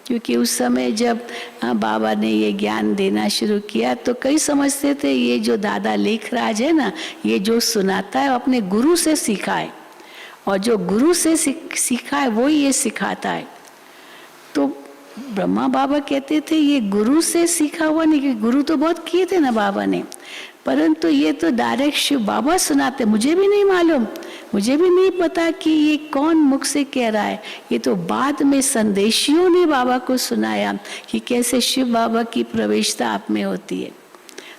Speaker 2: क्योंकि उस समय जब बाबा ने ये ज्ञान देना शुरू किया तो कई समझते थे ये जो दादा लेखराज है ना, ये जो सुनाता है अपने गुरु से सीखा है, और जो गुरु से सीखा है वो ये सिखाता है। तो ब्रह्मा बाबा कहते थे ये गुरु से सीखा हुआ नहीं, क्योंकि गुरु तो बहुत किए थे ना बाबा ने, परंतु ये तो डायरेक्ट शिव बाबा सुनाते। मुझे भी नहीं मालूम, मुझे भी नहीं पता कि ये कौन मुख से कह रहा है। ये तो बाद में संदेशियों ने बाबा को सुनाया कि कैसे शिव बाबा की प्रवेशता आप में होती है।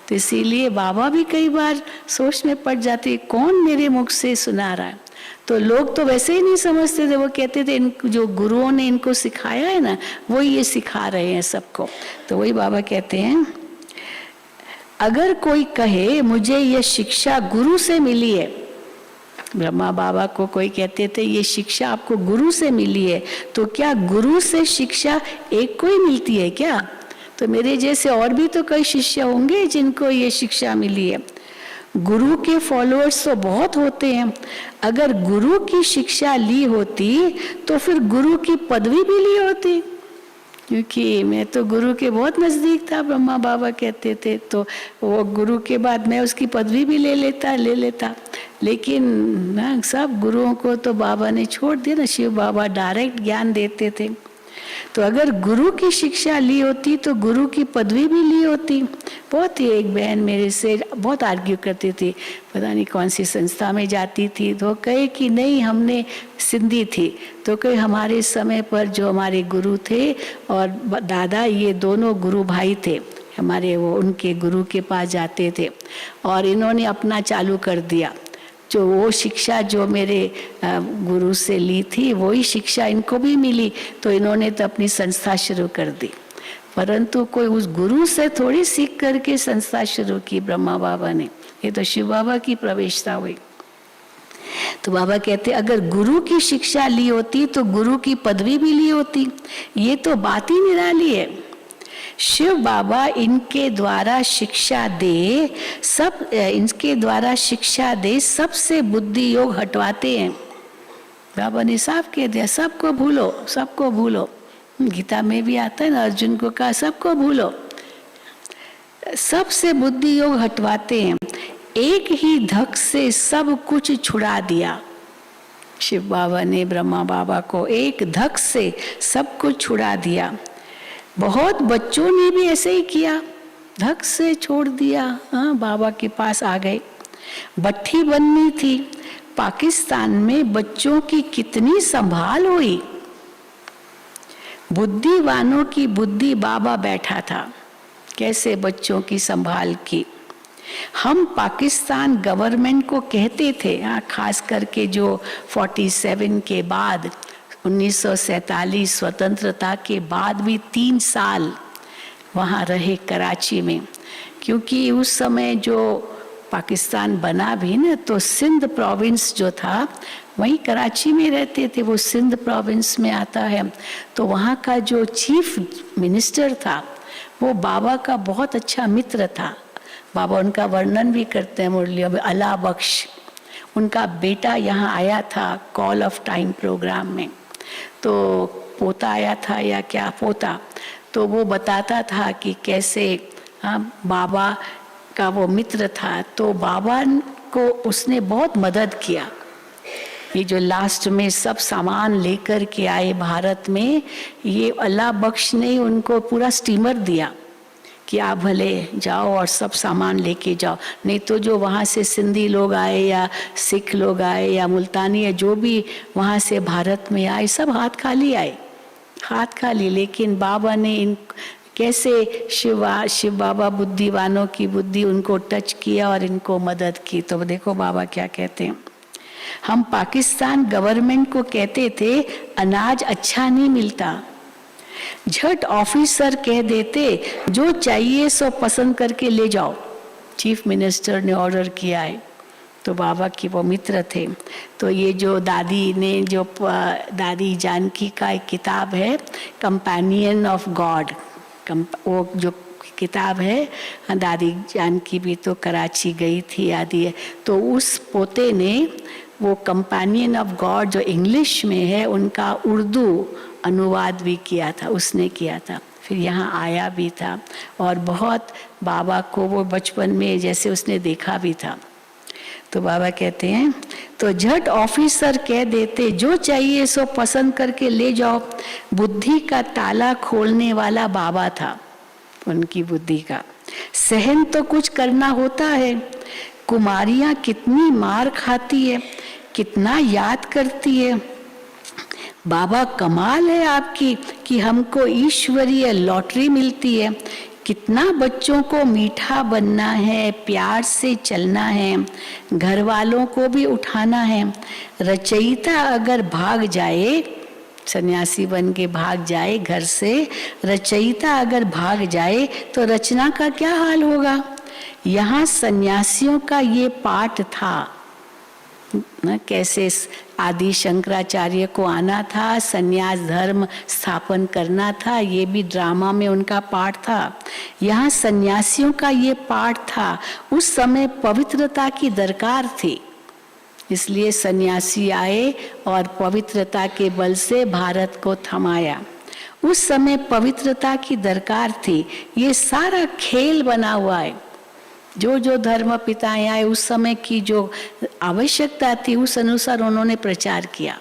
Speaker 2: तो इसीलिए बाबा भी कई बार सोच में पड़ जाते कौन मेरे मुख से सुना रहा है। तो लोग तो वैसे ही नहीं समझते थे, वो कहते थे इन जो गुरुओं ने इनको सिखाया है ना, वो ये सिखा रहे हैं सबको। तो वही बाबा कहते हैं अगर कोई कहे मुझे ये शिक्षा गुरु से मिली है, ब्रह्मा बाबा को कोई कहते थे ये शिक्षा आपको गुरु से मिली है, तो क्या गुरु से शिक्षा एक को ही मिलती है क्या? तो मेरे जैसे और भी तो कई शिष्य होंगे जिनको ये शिक्षा मिली है। गुरु के फॉलोअर्स तो बहुत होते हैं। अगर गुरु की शिक्षा ली होती तो फिर गुरु की पदवी भी ली होती, क्योंकि मैं तो गुरु के बहुत नजदीक था, ब्रह्मा बाबा कहते थे, तो वो गुरु के बाद मैं उसकी पदवी भी ले लेता। लेकिन ना सब गुरुओं को तो बाबा ने छोड़ दिया ना, शिव बाबा डायरेक्ट ज्ञान देते थे। तो अगर गुरु की शिक्षा ली होती तो गुरु की पदवी भी ली होती। बहुत ही एक बहन मेरे से बहुत आर्ग्यू करती थी, पता नहीं कौन सी संस्था में जाती थी, तो कहे कि नहीं हमने सिंधी थी, तो कहे हमारे समय पर जो हमारे गुरु थे और दादा ये दोनों गुरु भाई थे हमारे, वो उनके गुरु के पास जाते थे और इन्होंने अपना चालू कर दिया। जो वो शिक्षा जो मेरे गुरु से ली थी वही शिक्षा इनको भी मिली, तो इन्होंने तो अपनी संस्था शुरू कर दी। परंतु कोई उस गुरु से थोड़ी सीख करके संस्था शुरू की ब्रह्मा बाबा ने, ये तो शिव बाबा की प्रवेशता हुई। तो बाबा कहते अगर गुरु की शिक्षा ली होती तो गुरु की पदवी भी ली होती। ये तो बात ही निराली है। शिव बाबा इनके द्वारा शिक्षा दे, इनके द्वारा शिक्षा दे सबसे बुद्धि योग हटवाते हैं। बाबा ने साफ कह दिया सबको भूलो, सबको भूलो। गीता में भी आता है ना, अर्जुन को कहा सबको भूलो, सबसे बुद्धि योग हटवाते हैं। एक ही धक से सब कुछ छुड़ा दिया। शिव बाबा ने ब्रह्मा बाबा को एक धक से सब कुछ छुड़ा दिया। बहुत बच्चों ने भी ऐसे ही किया, धक से छोड़ दिया। हाँ, बाबा के पास आ गए। भट्ठी बननी थी, पाकिस्तान में बच्चों की कितनी संभाल हुई। बुद्धिवानों की बुद्धि बाबा बैठा था, कैसे बच्चों की संभाल की। हम पाकिस्तान गवर्नमेंट को कहते थे, खास करके जो 47 के बाद 1947 स्वतंत्रता के बाद भी 3 साल वहाँ रहे कराची में, क्योंकि उस समय जो पाकिस्तान बना भी ना, तो सिंध प्रोविंस जो था वहीं कराची में रहते थे, वो सिंध प्रोविंस में आता है। तो वहाँ का जो चीफ मिनिस्टर था वो बाबा का बहुत अच्छा मित्र था। बाबा उनका वर्णन भी करते हैं मुरलियों में, अला बख्श। उनका बेटा यहाँ आया था कॉल ऑफ टाइम प्रोग्राम में, तो पोता आया था या क्या पोता, तो वो बताता था कि कैसे बाबा का वो मित्र था, तो बाबा को उसने बहुत मदद किया। ये जो लास्ट में सब सामान लेकर के आए भारत में, ये अल्लाह बख्श ने उनको पूरा स्टीमर दिया कि आप भले जाओ और सब सामान लेके जाओ। नहीं तो जो वहाँ से सिंधी लोग आए या सिख लोग आए या मुल्तानी या जो भी वहाँ से भारत में आए, सब हाथ खाली आए, हाथ खाली। लेकिन बाबा ने इन कैसे शिव बाबा बुद्धिवानों की बुद्धि उनको टच किया और इनको मदद की। तो देखो बाबा क्या कहते हैं, हम पाकिस्तान गवर्नमेंट को कहते थे अनाज अच्छा नहीं मिलता, झट ऑफिसर कह देते जो चाहिए सो पसंद करके ले जाओ। चीफ मिनिस्टर ने ऑर्डर किया है। तो बाबा की वो मित्र थे। तो ये जो दादी ने जो दादी जानकी का एक किताब है कंपेनियन ऑफ गॉड, वो जो किताब है, दादी जानकी भी तो कराची गई थी आदि, तो उस पोते ने वो कंपेनियन ऑफ गॉड जो इंग्लिश में है उनका उर्दू अनुवाद भी किया था, उसने किया था। फिर यहाँ आया भी था और बहुत बाबा को वो बचपन में जैसे उसने देखा भी था। तो बाबा कहते हैं तो झट ऑफिसर कह देते जो चाहिए सो पसंद करके ले जाओ। बुद्धि का ताला खोलने वाला बाबा था, उनकी बुद्धि का। सहन तो कुछ करना होता है। कुमारियां कितनी मार खाती है, कितना याद करती है। बाबा कमाल है आपकी कि हमको ईश्वरीय लॉटरी मिलती है। कितना बच्चों को मीठा बनना है, प्यार से चलना है, घर वालों को भी उठाना है। रचयिता अगर भाग जाए, सन्यासी बन के भाग जाए घर से, रचयिता अगर भाग जाए तो रचना का क्या हाल होगा। यहाँ सन्यासियों का ये पाठ था न, कैसे आदि शंकराचार्य को आना था, सन्यास धर्म स्थापन करना था, ये भी ड्रामा में उनका पाठ था। यहाँ सन्यासियों का ये पाठ था। उस समय पवित्रता की दरकार थी, इसलिए सन्यासी आए और पवित्रता के बल से भारत को थमाया। उस समय पवित्रता की दरकार थी। ये सारा खेल बना हुआ है। जो जो धर्म पिताएं आए उस समय की जो आवश्यकता थी उस अनुसार उन्होंने प्रचार किया।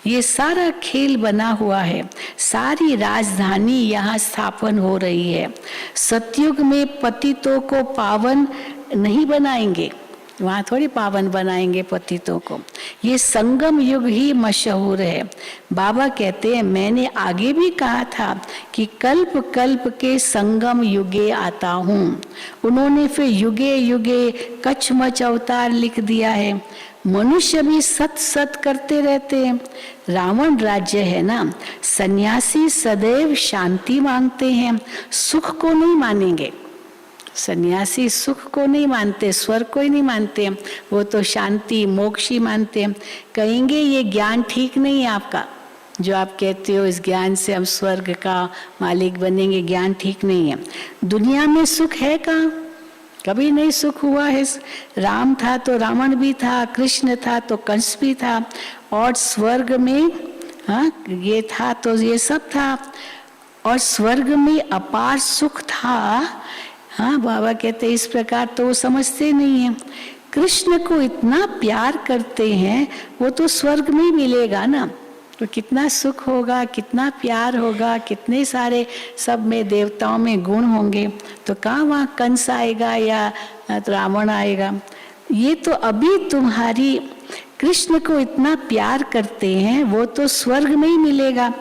Speaker 2: ये सारा खेल बना हुआ है। सारी राजधानी यहाँ स्थापन हो रही है। सतयुग में पतितों को पावन नहीं बनाएंगे, वहाँ थोड़ी पावन बनाएंगे पतितों को। ये संगम युग ही मशहूर है। बाबा कहते हैं मैंने आगे भी कहा था कि कल्प कल्प के संगम युगे आता हूँ। उन्होंने फिर युगे युगे कछमच अवतार लिख दिया है। मनुष्य भी सत सत करते रहते हैं। रावण राज्य है ना, सन्यासी सदैव शांति मांगते हैं, सुख को नहीं मानेंगे। सन्यासी सुख को नहीं मानते, स्वर्ग को ही नहीं मानते, वो तो शांति मोक्ष ही मानते हैं। कहेंगे ये ज्ञान ठीक नहीं है आपका, जो आप कहते हो इस ज्ञान से हम स्वर्ग का मालिक बनेंगे, ज्ञान ठीक नहीं है। दुनिया में सुख है कहाँ? कभी नहीं सुख हुआ है। राम था तो रावण भी था, कृष्ण था तो कंस भी था, और स्वर्ग में हाँ ये था तो ये सब था, और स्वर्ग में अपार सुख था। हाँ बाबा कहते इस प्रकार तो वो समझते नहीं है। कृष्ण को इतना प्यार करते हैं, वो तो स्वर्ग में ही मिलेगा ना, तो कितना सुख होगा, कितना प्यार होगा, कितने सारे सब में देवताओं में गुण होंगे। तो कहाँ वहाँ कंस आएगा या रावण आएगा। ये तो अभी तुम्हारी कृष्ण को इतना प्यार करते हैं, वो तो स्वर्ग में ही मिलेगा।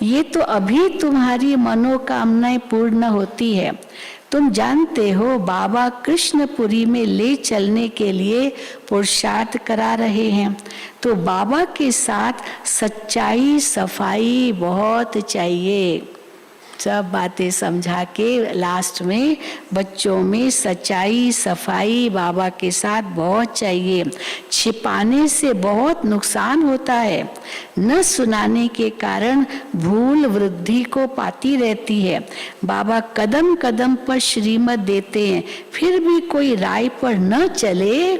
Speaker 2: ये तो अभी तुम्हारी मनोकामनाएं पूर्ण होती है। तुम जानते हो बाबा कृष्णपुरी में ले चलने के लिए पुरुषार्थ करा रहे हैं। तो बाबा के साथ सच्चाई सफाई बहुत चाहिए। सब बातें समझा के लास्ट में बच्चों में सच्चाई सफाई बाबा के साथ बहुत चाहिए। छिपाने से बहुत नुकसान होता है। न सुनाने के कारण भूल वृद्धि को पाती रहती है। बाबा कदम कदम पर श्रीमत देते हैं, फिर भी कोई राय पर न चले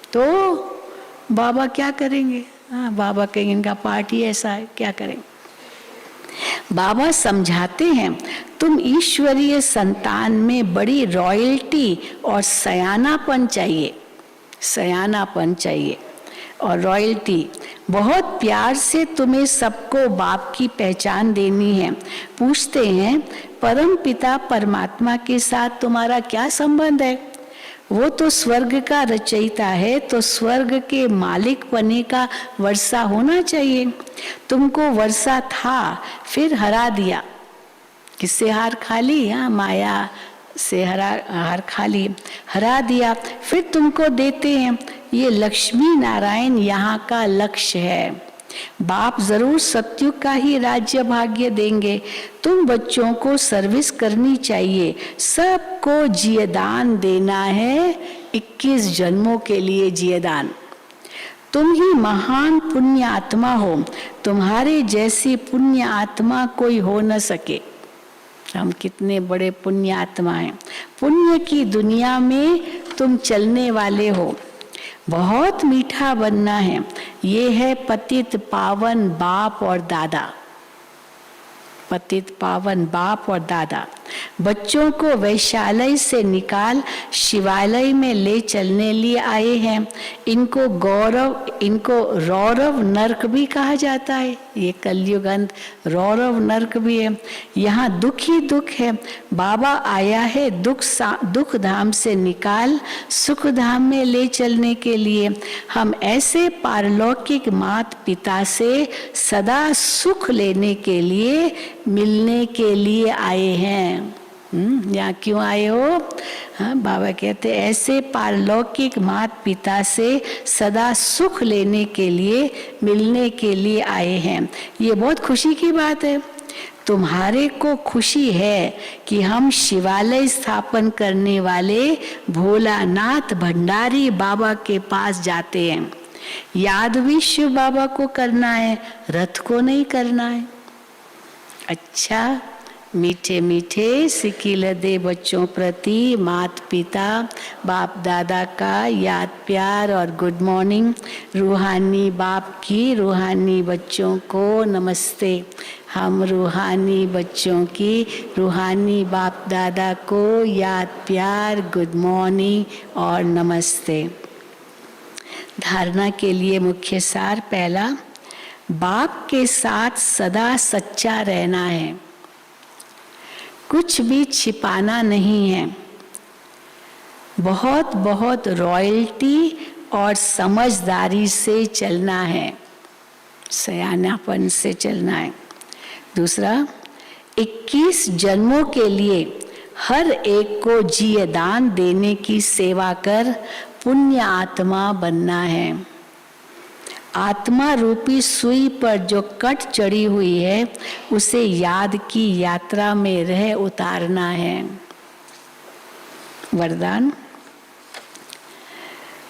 Speaker 2: तो बाबा क्या करेंगे? हाँ बाबा कहेंगे इनका पार्टी ऐसा है, क्या करेंगे? बाबा समझाते हैं तुम ईश्वरीय संतान में बड़ी रॉयल्टी और सयानापन चाहिए, सयानापन चाहिए और रॉयल्टी। बहुत प्यार से तुम्हें सबको बाप की पहचान देनी है। पूछते हैं परम पिता परमात्मा के साथ तुम्हारा क्या संबंध है? वो तो स्वर्ग का रचयिता है, तो स्वर्ग के मालिक बने का वर्षा होना चाहिए। तुमको वर्षा था, फिर हरा दिया। किससे हार खा ली? हाँ माया से हार खा ली, हरा दिया, फिर तुमको देते हैं। ये लक्ष्मी नारायण यहाँ का लक्ष्य है। बाप जरूर सत्युग का ही राज्य भाग्य देंगे। तुम बच्चों को सर्विस करनी चाहिए। सबको जियदान देना है, 21 जन्मों के लिए जियदान। तुम ही महान पुण्य आत्मा हो। तुम्हारे जैसी पुण्य आत्मा कोई हो न सके। हम कितने बड़े पुण्य आत्मा हैं। पुण्य की दुनिया में तुम चलने वाले हो। बहुत मीठा बनना है। ये है पतित पावन बाप और दादा। पतित पावन बाप और दादा बच्चों को वैशालय से निकाल शिवालय में ले चलने लिए आए हैं। इनको गौरव, इनको रौरव नरक भी कहा जाता है। ये कलयुग अंत रौरव नरक भी है। यहाँ दुख ही दुख है। बाबा आया है दुख धाम से निकाल सुख धाम में ले चलने के लिए। हम ऐसे पारलौकिक माता पिता से सदा सुख लेने के लिए मिलने के लिए आए हैं। यहाँ क्यों आए हो? हाँ बाबा कहते ऐसे पारलौकिक माता पिता से सदा सुख लेने के लिए मिलने के लिए आए हैं। ये बहुत खुशी की बात है। तुम्हारे को खुशी है कि हम शिवालय स्थापन करने वाले भोलानाथ भंडारी बाबा के पास जाते हैं। याद भी शिव बाबा को करना है, रथ को नहीं करना है। अच्छा, मीठे मीठे सिकिल दे बच्चों प्रति माता पिता बाप दादा का याद प्यार और गुड मॉर्निंग। रूहानी बाप की रूहानी बच्चों को नमस्ते। हम रूहानी बच्चों की रूहानी बाप दादा को याद प्यार गुड मॉर्निंग और नमस्ते। धारणा के लिए मुख्य सार पहला, बाप के साथ सदा सच्चा रहना है, कुछ भी छिपाना नहीं है, बहुत बहुत रॉयल्टी और समझदारी से चलना है, सयानापन से चलना है। दूसरा, 21 जन्मों के लिए हर एक को जीवदान देने की सेवा कर पुण्य आत्मा बनना है। आत्मा रूपी सुई पर जो कट चढ़ी हुई है उसे याद की यात्रा में रह उतारना है। वरदान,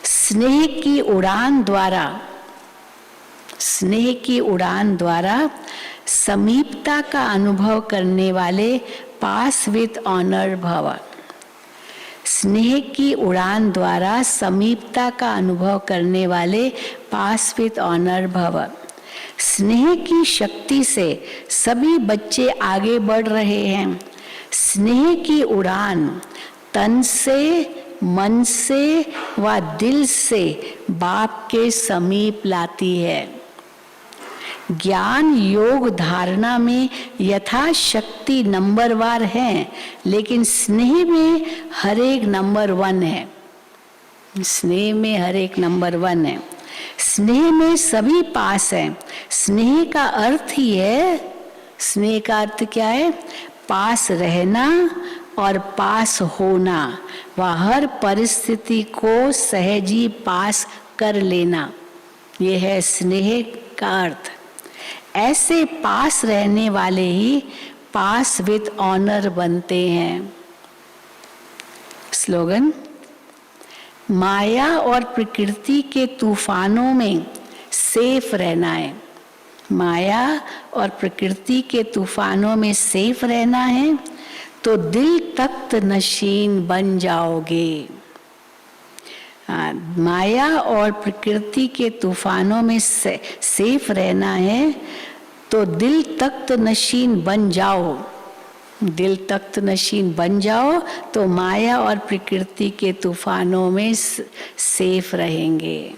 Speaker 2: स्नेह की उड़ान द्वारा समीपता का अनुभव करने वाले पास विथ ऑनर भव। स्नेह की उड़ान द्वारा समीपता का अनुभव करने वाले पास विथ ऑनर भव। स्नेह की शक्ति से सभी बच्चे आगे बढ़ रहे हैं। स्नेह की उड़ान तन से, मन से व दिल से बाप के समीप लाती है। ज्ञान योग धारणा में यथाशक्ति नंबरवार है, लेकिन स्नेह में हर एक नंबर 1 है। स्नेह में हर एक नंबर 1 है। स्नेह में सभी पास है। स्नेह का अर्थ ही है, स्नेह का अर्थ क्या है? पास रहना और पास होना व हर परिस्थिति को सहजी पास कर लेना, ये है स्नेह का अर्थ। ऐसे पास रहने वाले ही पास विथ ऑनर बनते हैं। स्लोगन, माया और प्रकृति के तूफानों में सेफ रहना है। माया और प्रकृति के तूफानों में सेफ रहना है तो दिल तख्त नशीन बन जाओगे। माया और प्रकृति के तूफानों में सेफ रहना है तो दिल तख्त नशीन बन जाओ। दिल तख्त नशीन बन जाओ तो माया और प्रकृति के तूफानों में सेफ रहेंगे।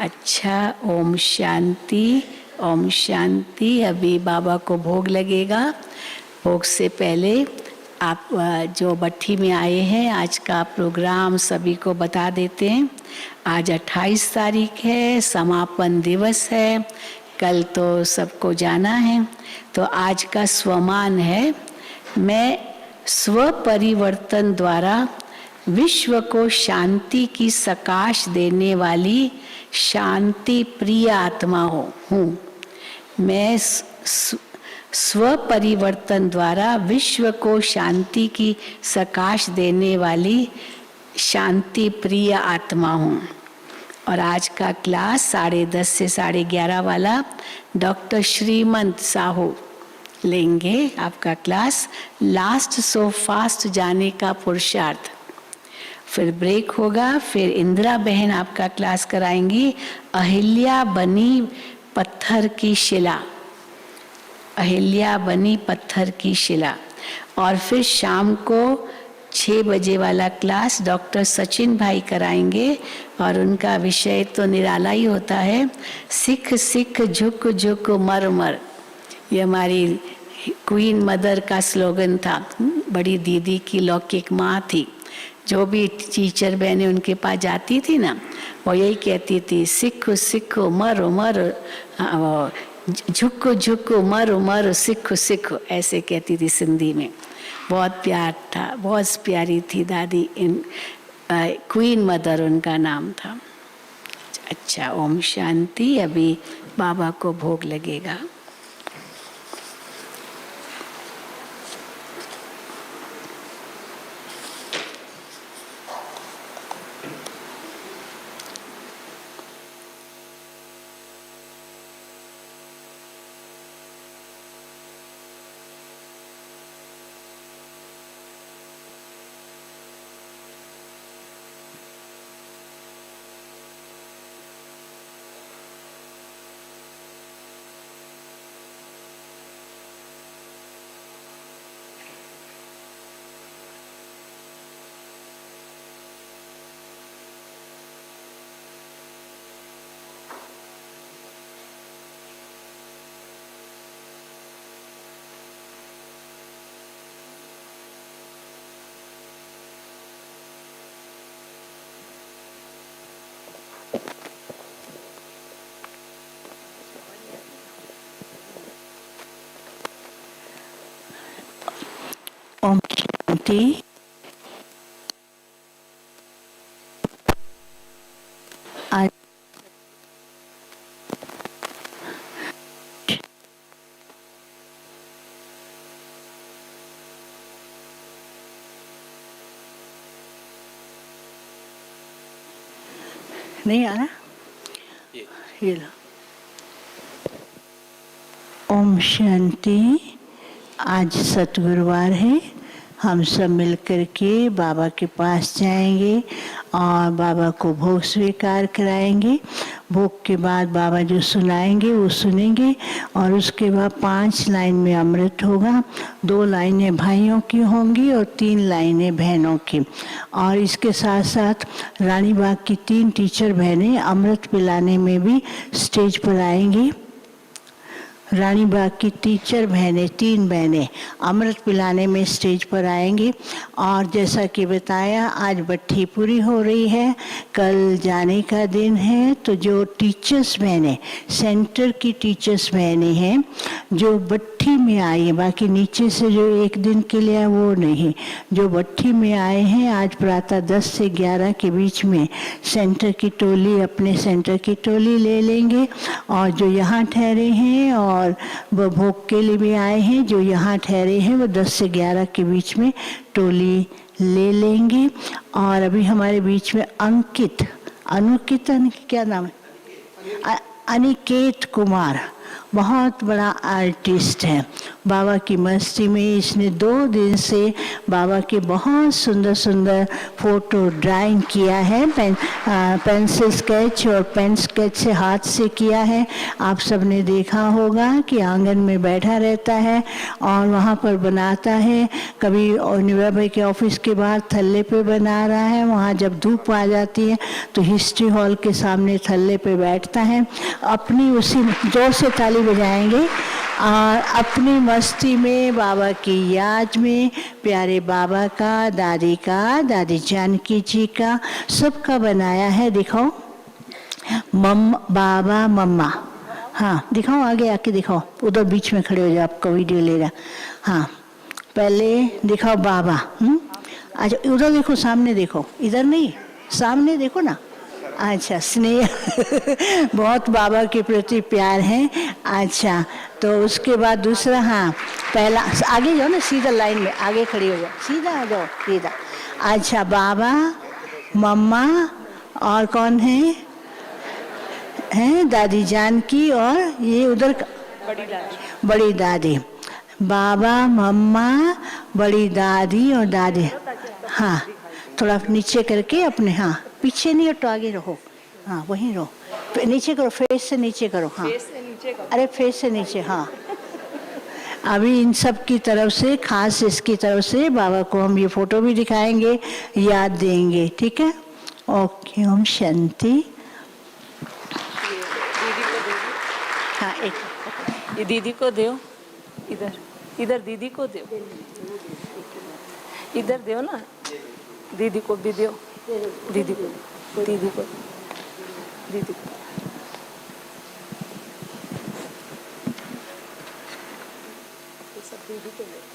Speaker 2: अच्छा, ओम शांति, ओम शांति। अभी बाबा को भोग लगेगा। भोग से पहले आप जो भट्ठी में आए हैं, आज का प्रोग्राम सभी को बता देते हैं। आज 28 तारीख है, समापन दिवस है। कल तो सबको जाना है। तो आज का स्वमान है, मैं स्व परिवर्तन द्वारा विश्व को शांति की सकाश देने वाली शांति प्रिय आत्मा हूँ। मैं स्व परिवर्तन द्वारा विश्व को शांति की सकाश देने वाली शांति प्रिय आत्मा हूँ। और आज का क्लास 10:30 से 11:30 वाला डॉक्टर श्रीमंत साहू लेंगे आपका क्लास, लास्ट सो फास्ट जाने का पुरुषार्थ। फिर ब्रेक होगा, फिर इंदिरा बहन आपका क्लास कराएंगी, अहिल्या बनी पत्थर की शिला। अहिल्या बनी पत्थर की शिला। और फिर शाम को 6 बजे वाला क्लास डॉक्टर सचिन भाई कराएंगे और उनका विषय तो निराला ही होता है, सिख सिख झुक झुक मर मर। ये हमारी क्वीन मदर का स्लोगन था। बड़ी दीदी की लौकिक माँ थी, जो भी टीचर बहनें उनके पास जाती थी ना, वो यही कहती थी, सिख सिख मरो मरो, झुको झुको मरो मरो, सिख सिख, ऐसे कहती थी सिंधी में। बहुत प्यार था, बहुत प्यारी थी दादी। क्वीन मदर उनका नाम था। अच्छा, ओम शांति। अभी बाबा को भोग लगेगा। शांति। आज नहीं आ रहा ये लो। ओम शांति। आज सतगुरुवार है। हम सब मिलकर के बाबा के पास जाएंगे और बाबा को भोग स्वीकार कराएंगे। भोग के बाद बाबा जो सुनाएंगे वो सुनेंगे और उसके बाद 5 लाइन में अमृत होगा। 2 लाइनें भाइयों की होंगी और 3 लाइनें बहनों की। और इसके साथ साथ रानी बाग की 3 टीचर बहनें अमृत पिलाने में भी स्टेज पर आएंगी। रानी बाग की टीचर बहनें 3 बहनें अमृत पिलाने में स्टेज पर आएंगी। और जैसा कि बताया आज भट्ठी पूरी हो रही है, कल जाने का दिन है। तो जो टीचर्स बहनें सेंटर की टीचर्स बहनें हैं जो भट्ठी में आई हैं, बाकी नीचे से जो एक दिन के लिए वो नहीं, जो भट्ठी में आए हैं आज प्रातः 10 से 11 के बीच में सेंटर की टोली अपने सेंटर की टोली ले लेंगे। और जो यहाँ ठहरे हैं और वो भोग के लिए भी आए हैं जो यहाँ ठहरे हैं वो 10 से 11 के बीच में टोली ले लेंगे। और अभी हमारे बीच में अंकित क्या नाम है, अनिकेत कुमार बहुत बड़ा आर्टिस्ट है। बाबा की मस्ती में इसने 2 दिन से बाबा के बहुत सुंदर सुंदर फोटो ड्राइंग किया है। पेंसिल स्केच और पेन स्केच से हाथ से किया है। आप सबने देखा होगा कि आंगन में बैठा रहता है और वहाँ पर बनाता है। कभी और निवा भाई के ऑफिस के बाहर थल्ले पे बना रहा है। वहाँ जब धूप आ जाती है तो हिस्ट्री हॉल के सामने थल्ले पे बैठता है। अपनी उसी जोर से ताली बजाएंगे और अपनी मस्ती में बाबा की याद में प्यारे बाबा का, दादी जानकी जी का, सबका बनाया है। दिखाओ बाबा मम्मा, हाँ दिखाओ, आगे आके दिखाओ, उधर बीच में खड़े हो जाओ, आपका वीडियो ले रहा। हाँ पहले दिखाओ बाबा। अच्छा उधर देखो, सामने देखो, इधर नहीं सामने देखो ना। अच्छा स्नेह बहुत बाबा के प्रति प्यार है। अच्छा तो उसके बाद दूसरा, हाँ पहला आगे जाओ ना, सीधा लाइन में आगे खड़ी हो जाओ, सीधा आ जाओ सीधा। अच्छा बाबा मम्मा और कौन है, हैं दादी जानकी और ये उधर बड़ी दादी। बाबा मम्मा बड़ी दादी और दादी। हाँ थोड़ा नीचे करके अपने, हाँ पीछे नहीं हटो, आगे रहो, हाँ वहीं रहो, नीचे करो, फेस से नीचे करो, हाँ अरे फेस से नीचे, हाँ। अभी इन सब की तरफ से, खास इसकी तरफ से बाबा को हम ये फोटो भी दिखाएंगे, याद देंगे, ठीक है। ओके ओम शांति। हाँ एक
Speaker 3: ये दीदी को दो, इधर इधर दीदी को दो, इधर दो ना, दीदी को भी दो, दीदी को, दीदी को, दीदी को। ये सब दीदी को दे।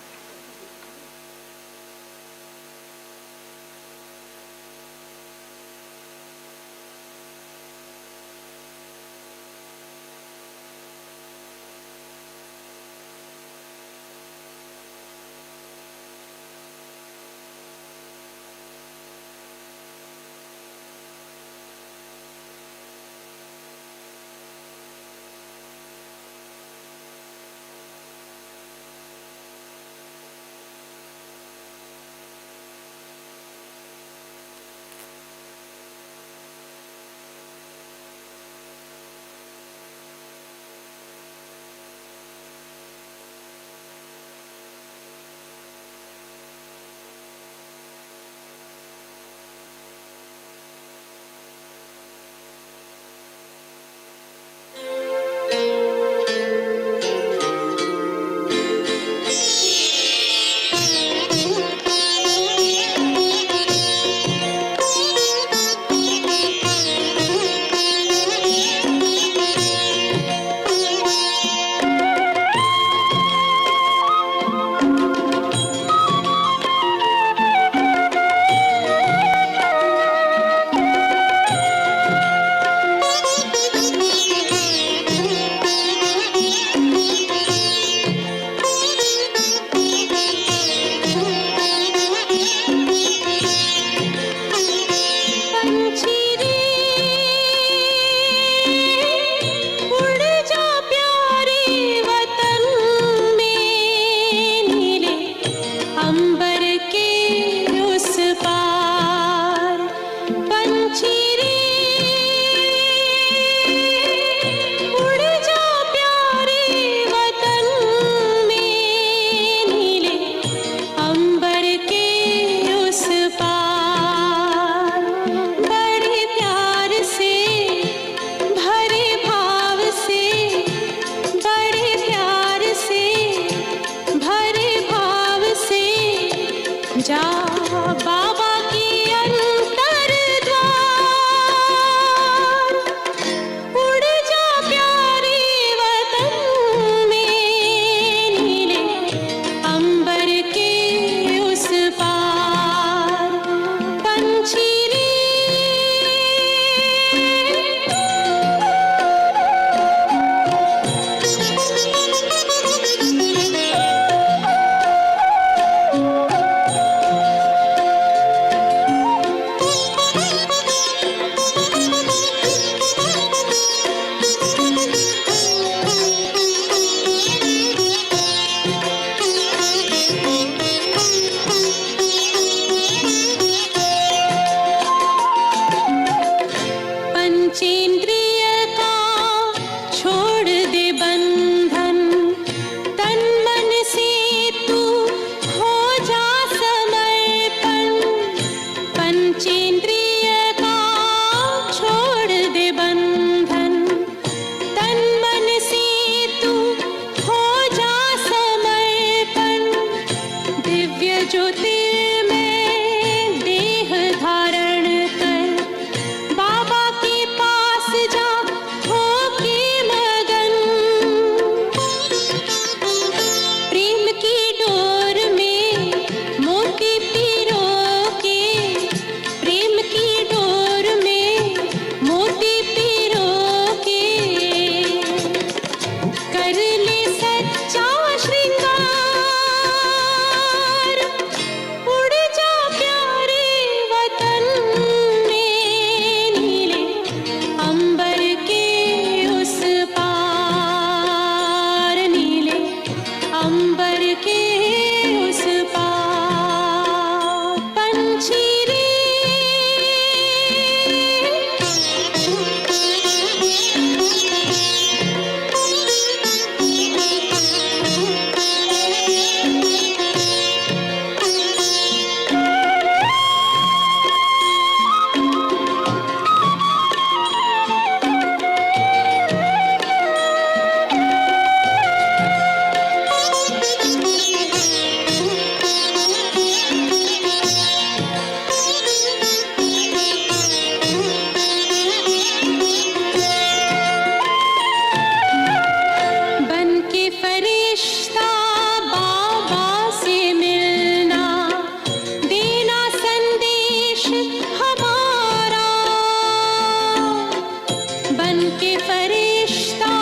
Speaker 4: के फरिश्ता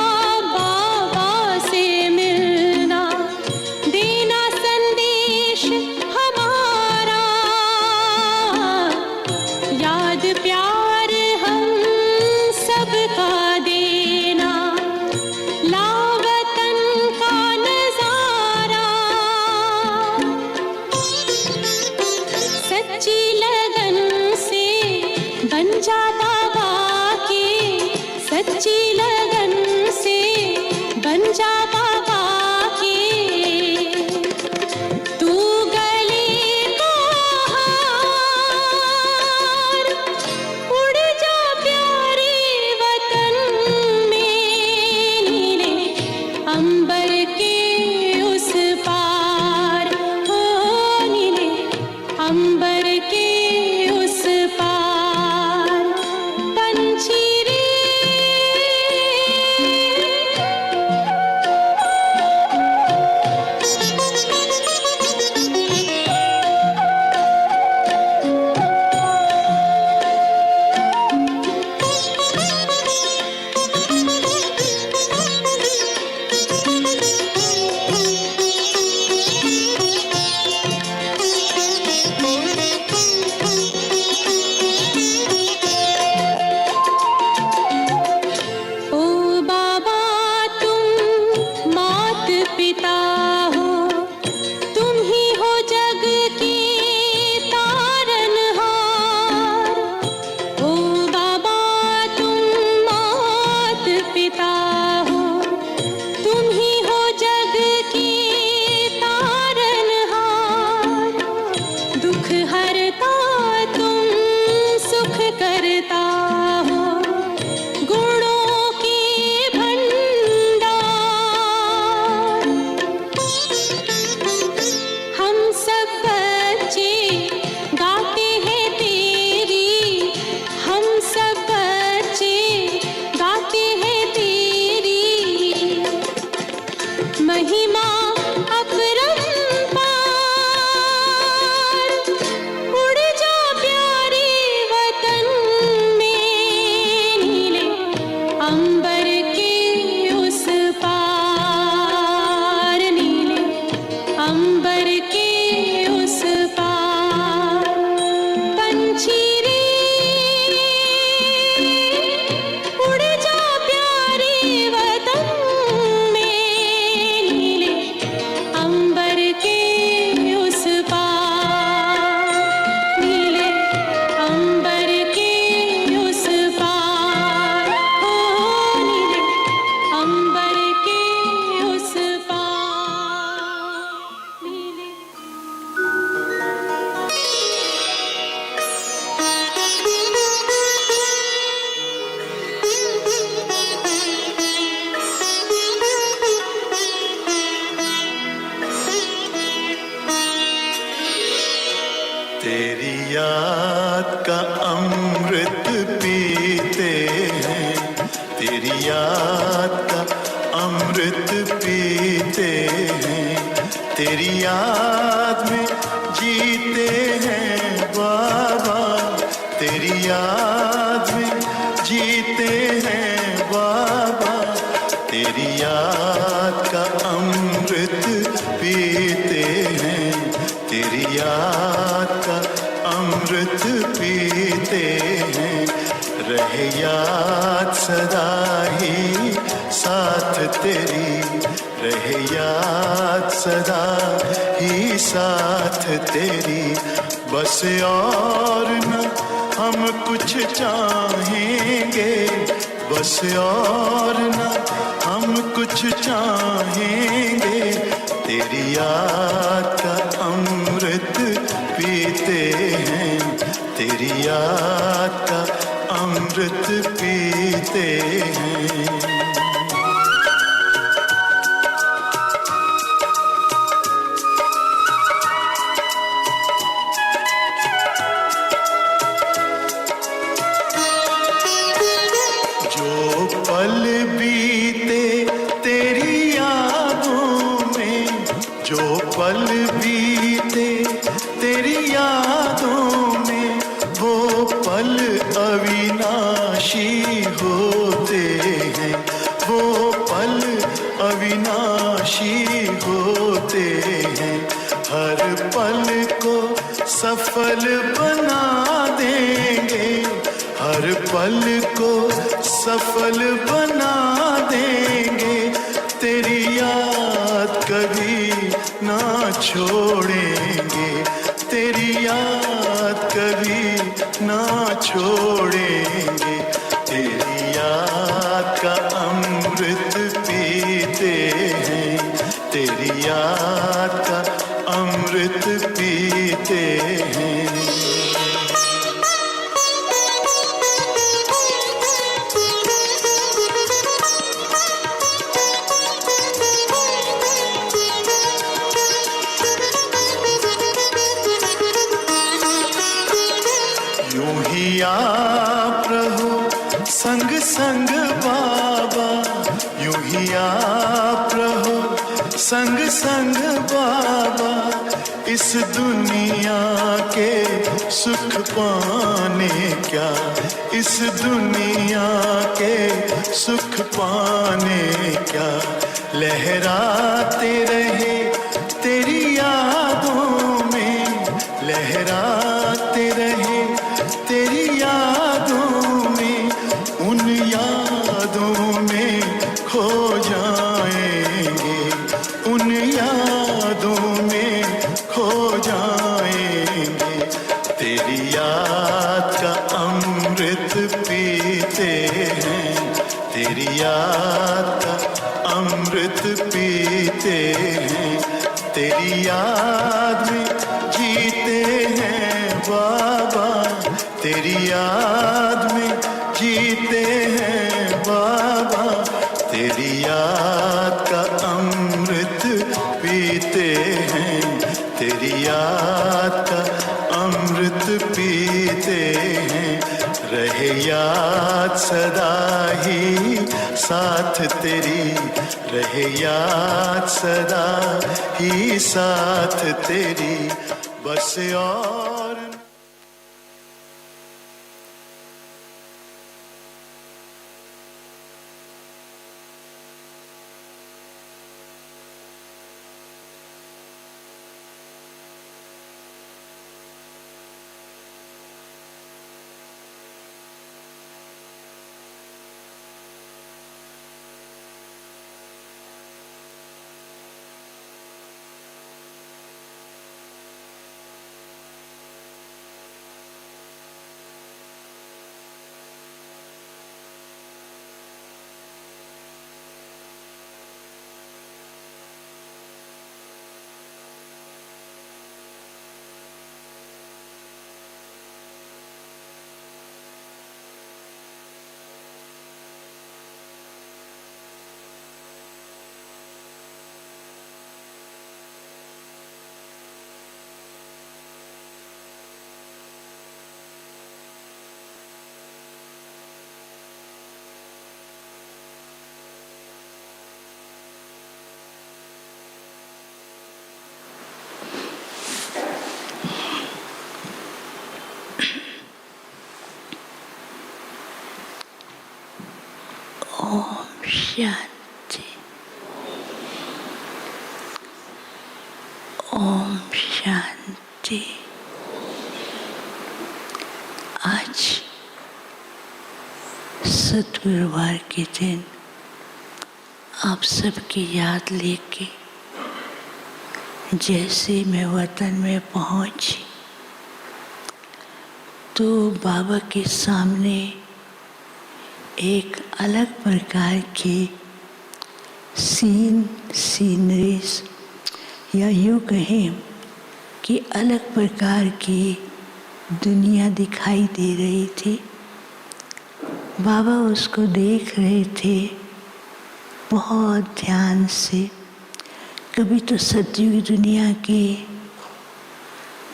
Speaker 4: बाबा से मिलना, देना संदेश हमारा, याद प्यार हम सबका देना, लावतन का नजारा। सच्ची लगन से बन जा बाबा के, सच्ची लगन से बन जा बाबा के। तू गले को हार, उड़ जा प्यारे वतन में, नीले अंबर के उस पार, हो नीले अंबर के उस पार। पंछी रे ओ बाबा तुम मात पिता हो, तुम ही हो जग के तारनहार। ओ बाबा तुम मात पिता हो, तुम ही हो जग के तारनहार। दुख हरता तुम सुख करता हो, गुणों के भंडार। हम सब बच्चे गाते हैं तेरी, हम सब बच्चे गाते हैं तेरी महिमा अपरंपार। उड़ जा प्यारे वतन में, नीले अंबर के उस पार, नीले अंबर के उस पार। पंछी रे उड़ जा प्यारे वतन में, नीले अंबर के उस पार, नीले अंबर के उस पार, हो नीले अंबर के उस पार, नीले।
Speaker 1: तेरी याद का अमृत पीते हैं, तेरी याद का अमृत पीते हैं, तेरी याद में जीते हैं बाबा, तेरी याद में जीते हैं बाबा। तेरी याद का अमृत पीते हैं, तेरी याद का अमृत पीते हैं। रहे याद सदा ही साथ तेरी, रहे याद सदा ही साथ तेरी। बस और न हम कुछ चाहेंगे, बस और न हम कुछ चाहेंगे। तेरी याद का अमृत पीते हैं, तेरी याद का अमृत पीते हैं। जो पल बीते तेरी यादों में, जो पल बीते तेरी यादों में, वो पल अविनाशी होते सफल बना देंगे, हर पल को सफल बना देंगे, तेरी याद कभी ना छोड़ेंगे, तेरी याद कभी ना छोड़ेंगे, तेरी याद का अमृत पीते हैं, तेरी याद का अमृत पीते हैं। यूं ही आप रहो संग संग बाबा, यूं ही आप रहो संग संग बाबा, इस दुनिया के सुख पाने क्या, इस दुनिया के सुख पाने क्या, लहराते रहे तेरी यादों में, लहराते रहे तेरी यादों में, उन यादों में खो जाएंगे, उन यादों में खो जाएंगे, तेरी याद का अमृत पीते हैं, तेरी याद का अमृत पीते हैं, तेरी याद में जीते हैं बाबा, तेरी याद में जीते हैं बाबा, तेरी याद का अमृत पीते हैं, तेरी याद का अमृत पीते हैं, रहे याद सदा ही साथ तेरी, रहे याद सदा ही साथ तेरी, बस और
Speaker 2: ओम शांति, ओम शांति। आज सतगुरुवार के दिन आप सबकी याद लेके जैसे मैं वतन में पहुंची तो बाबा के सामने एक अलग प्रकार के सीनरीज या यूँ कहें कि अलग प्रकार की दुनिया दिखाई दे रही थी। बाबा उसको देख रहे थे बहुत ध्यान से। कभी तो सतयुग दुनिया के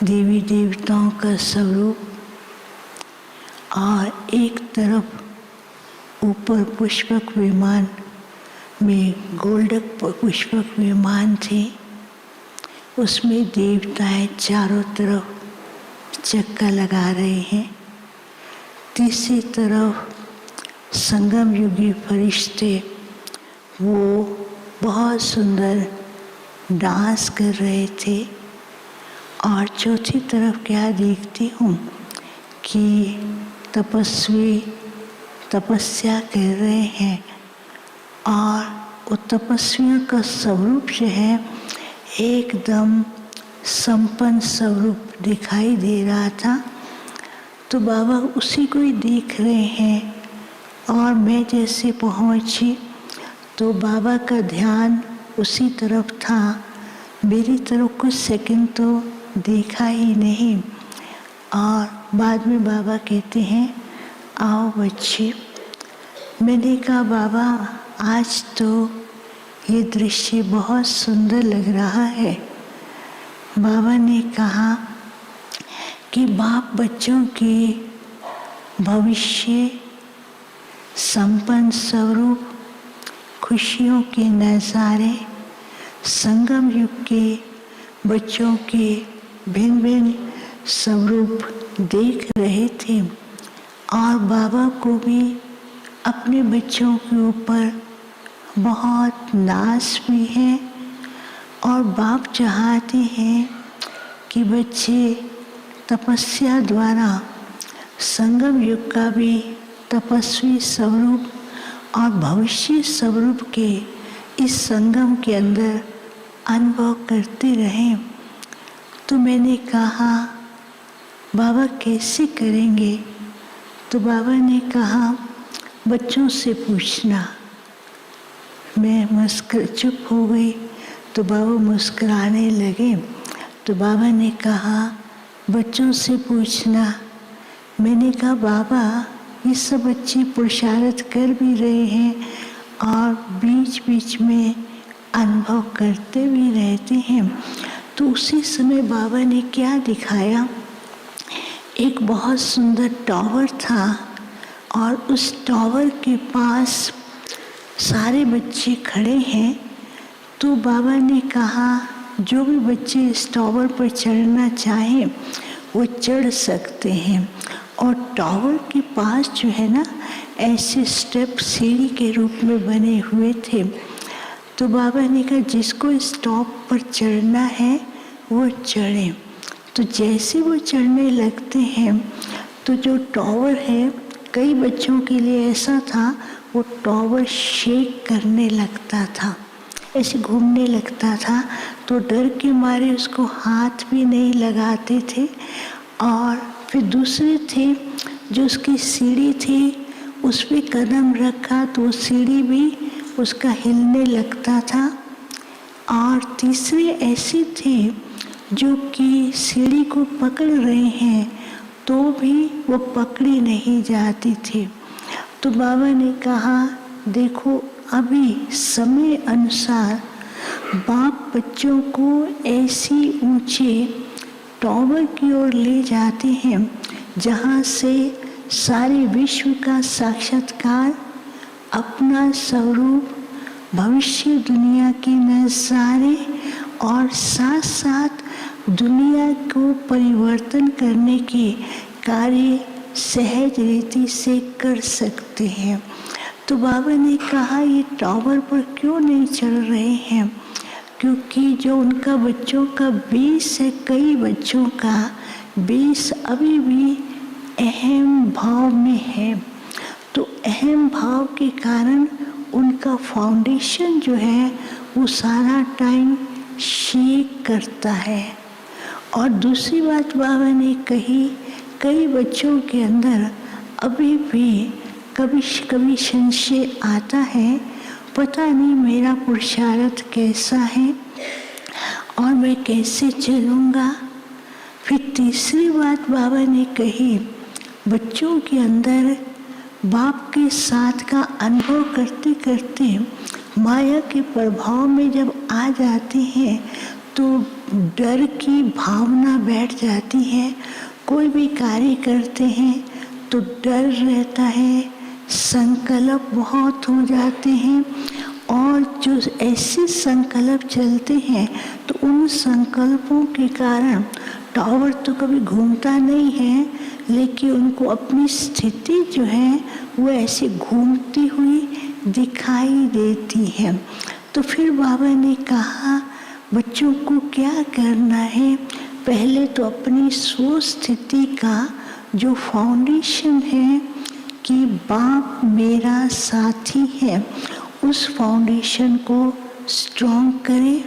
Speaker 2: देवी देवताओं का स्वरूप और एक तरफ ऊपर पुष्पक विमान में गोल्डक पुष्पक विमान थे, उसमें देवताएं चारों तरफ चक्का लगा रहे हैं। तीसरी तरफ संगम युगी फरिश्ते वो बहुत सुंदर डांस कर रहे थे
Speaker 5: और चौथी तरफ क्या देखती हूँ कि तपस्वी तपस्या कर रहे हैं और वो तपस्वियों का स्वरूप जो है एकदम संपन्न स्वरूप दिखाई दे रहा था। तो बाबा उसी को ही देख रहे हैं और मैं जैसे पहुंची तो बाबा का ध्यान उसी तरफ था। मेरी तरफ कुछ सेकंड तो देखा ही नहीं और बाद में बाबा कहते हैं आओ बच्ची। मैंने कहा बाबा आज तो ये दृश्य बहुत सुंदर लग रहा है। बाबा ने कहा कि बाप बच्चों के भविष्य संपन्न स्वरूप, खुशियों के नज़ारे, संगम युग के बच्चों के भिन्न भिन्न स्वरूप देख रहे थे और बाबा को भी अपने बच्चों के ऊपर बहुत नाज भी है और बाप चाहते हैं कि बच्चे तपस्या द्वारा संगम युग का भी तपस्वी स्वरूप और भविष्य स्वरूप के इस संगम के अंदर अनुभव करते रहें। तो मैंने कहा बाबा कैसे करेंगे? तो बाबा ने कहा बच्चों से पूछना। मैं चुप हो गई तो बाबा मुस्कुराने लगे। तो बाबा ने कहा बच्चों से पूछना। मैंने कहा बाबा ये सब बच्चे पुरुषार्थ कर भी रहे हैं और बीच बीच में अनुभव करते भी रहते हैं। तो उसी समय बाबा ने क्या दिखाया, एक बहुत सुंदर टावर था और उस टावर के पास सारे बच्चे खड़े हैं। तो बाबा ने कहा जो भी बच्चे इस टावर पर चढ़ना चाहें वो चढ़ सकते हैं। और टावर के पास जो है ना ऐसे स्टेप सीढ़ी के रूप में बने हुए थे। तो बाबा ने कहा जिसको इस टॉप पर चढ़ना है वो चढ़े। तो जैसे वो चढ़ने लगते हैं तो जो टावर है, कई बच्चों के लिए ऐसा था वो टावर शेक करने लगता था, ऐसे घूमने लगता था। तो डर के मारे उसको हाथ भी नहीं लगाते थे। और फिर दूसरे थे जो उसकी सीढ़ी थी उस पर कदम रखा तो वो सीढ़ी भी उसका हिलने लगता था। और तीसरे ऐसे थे जो कि सीढ़ी को पकड़ रहे हैं तो भी वो पकड़ी नहीं जाती थी। तो बाबा ने कहा देखो अभी समय अनुसार बाप बच्चों को ऐसी ऊंचे टावर की ओर ले जाते हैं जहाँ से सारे विश्व का साक्षात्कार, अपना स्वरूप, भविष्य दुनिया के नज़ारे और साथ साथ दुनिया को परिवर्तन करने के कार्य सहज रीति से कर सकते हैं। तो बाबा ने कहा ये टावर पर क्यों नहीं चढ़ रहे हैं? क्योंकि जो उनका बच्चों का बेस है, कई बच्चों का बेस अभी भी अहम भाव में है। तो अहम भाव के कारण उनका फाउंडेशन जो है वो सारा टाइम शेक करता है। और दूसरी बात बाबा ने कही, कई बच्चों के अंदर अभी भी कभी संशय आता है, पता नहीं मेरा पुरुषार्थ कैसा है और मैं कैसे चलूँगा। फिर तीसरी बात बाबा ने कही, बच्चों के अंदर बाप के साथ का अनुभव करते करते माया के प्रभाव में जब आ जाते हैं तो डर की भावना बैठ जाती है। कोई भी कार्य करते हैं तो डर रहता है, संकल्प बहुत हो जाते हैं और जो ऐसे संकल्प चलते हैं तो उन संकल्पों के कारण टावर तो कभी घूमता नहीं है, लेकिन उनको अपनी स्थिति जो है वो ऐसे घूमती हुई दिखाई देती है। तो फिर बाबा ने कहा बच्चों को क्या करना है, पहले तो अपनी स्व स्थिति का जो फाउंडेशन है कि बाप मेरा साथी है, उस फाउंडेशन को स्ट्रॉन्ग करें।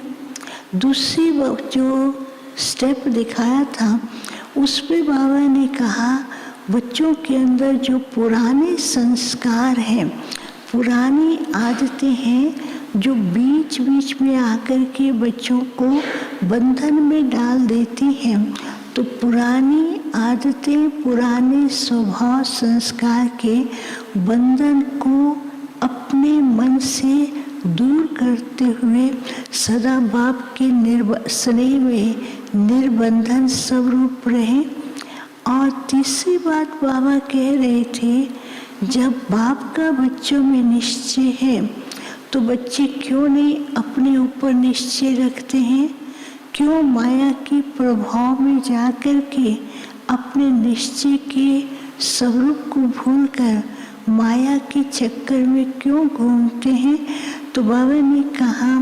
Speaker 5: दूसरी जो स्टेप दिखाया था उसमें बाबा ने कहा बच्चों के अंदर जो पुराने संस्कार हैं, पुरानी आदतें हैं, जो बीच बीच में आकर के बच्चों को बंधन में डाल देती हैं, तो पुरानी आदतें, पुराने स्वभाव संस्कार के बंधन को अपने मन से दूर करते हुए सदा बाप के स्नेह में निर्बंधन स्वरूप रहे। और तीसरी बात बाबा कह रहे थे, जब बाप का बच्चों में निश्चय है तो बच्चे क्यों नहीं अपने ऊपर निश्चय रखते हैं, क्यों माया के प्रभाव में जाकर के अपने निश्चय के स्वरूप को भूलकर माया के चक्कर में क्यों घूमते हैं। तो बाबा ने कहा,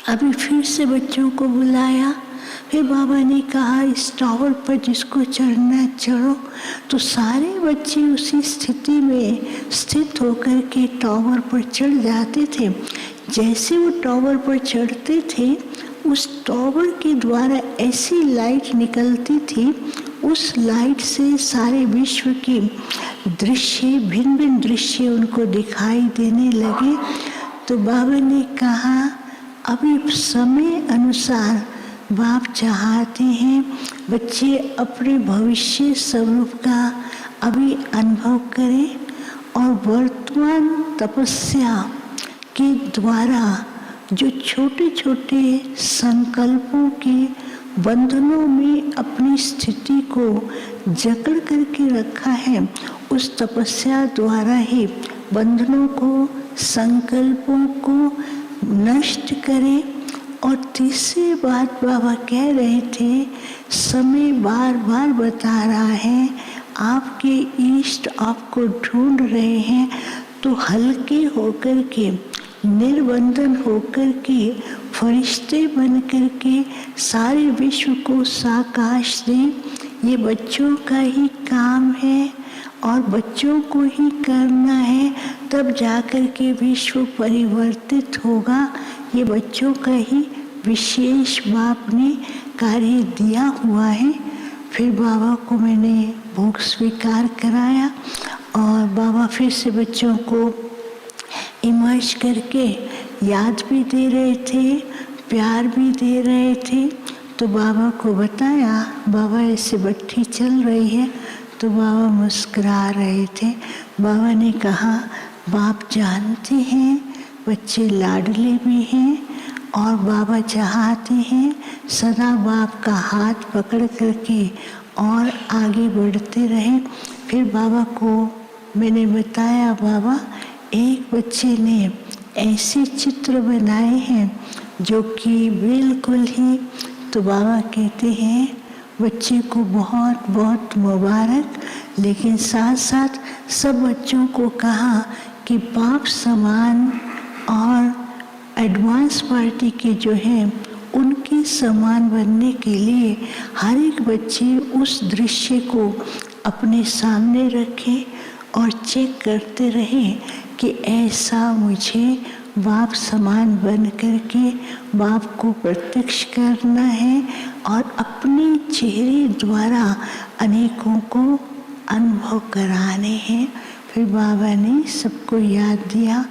Speaker 5: अभी फिर से बच्चों को बुलाया, फिर बाबा ने कहा इस टावर पर जिसको चढ़ना चढ़ो। तो सारे बच्चे उसी स्थिति में स्थित होकर के टावर पर चढ़ जाते थे। जैसे वो टावर पर चढ़ते थे, उस टावर के द्वारा ऐसी लाइट निकलती थी, उस लाइट से सारे विश्व के दृश्य, भिन्न भिन्न दृश्य उनको दिखाई देने लगे। तो बाबा ने कहा अभी समय अनुसार बाप चाहते हैं बच्चे अपने भविष्य स्वरूप का अभी अनुभव करें और वर्तमान तपस्या के द्वारा जो छोटे छोटे संकल्पों के बंधनों में अपनी स्थिति को जकड़ करके रखा है, उस तपस्या द्वारा ही बंधनों को, संकल्पों को नष्ट करें। और तीसरी बात बाबा कह रहे थे, समय बार बार बता रहा है आपके इष्ट आपको ढूंढ रहे हैं, तो हल्के होकर के, निर्बंधन होकर के, फरिश्ते बन करके सारे विश्व को साकाश दें। ये बच्चों का ही काम है और बच्चों को ही करना है, तब जाकर के विश्व परिवर्तित होगा। ये बच्चों का ही विशेष बाप ने कार्य दिया हुआ है। फिर बाबा को मैंने भोग स्वीकार कराया और बाबा फिर से बच्चों को इमर्ज करके याद भी दे रहे थे, प्यार भी दे रहे थे। तो बाबा को बताया, बाबा ऐसे बट्टी चल रही है, तो बाबा मुस्कुरा रहे थे। बाबा ने कहा बाप जानते हैं बच्चे लाडले भी हैं और बाबा चाहते हैं सदा बाप का हाथ पकड़ करके और आगे बढ़ते रहें। फिर बाबा को मैंने बताया, बाबा एक बच्चे ने ऐसे चित्र बनाए हैं जो कि बिल्कुल ही, तो बाबा कहते हैं बच्चे को बहुत बहुत मुबारक। लेकिन साथ साथ सब बच्चों को कहा कि बाप समान और एडवांस पार्टी के जो हैं उनके समान बनने के लिए हर एक बच्चे उस दृश्य को अपने सामने रखें और चेक करते रहें कि ऐसा मुझे बाप समान बन करके बाप को प्रत्यक्ष करना है और अपने चेहरे द्वारा अनेकों को अनुभव कराने हैं। फिर बाबा ने सबको याद दिया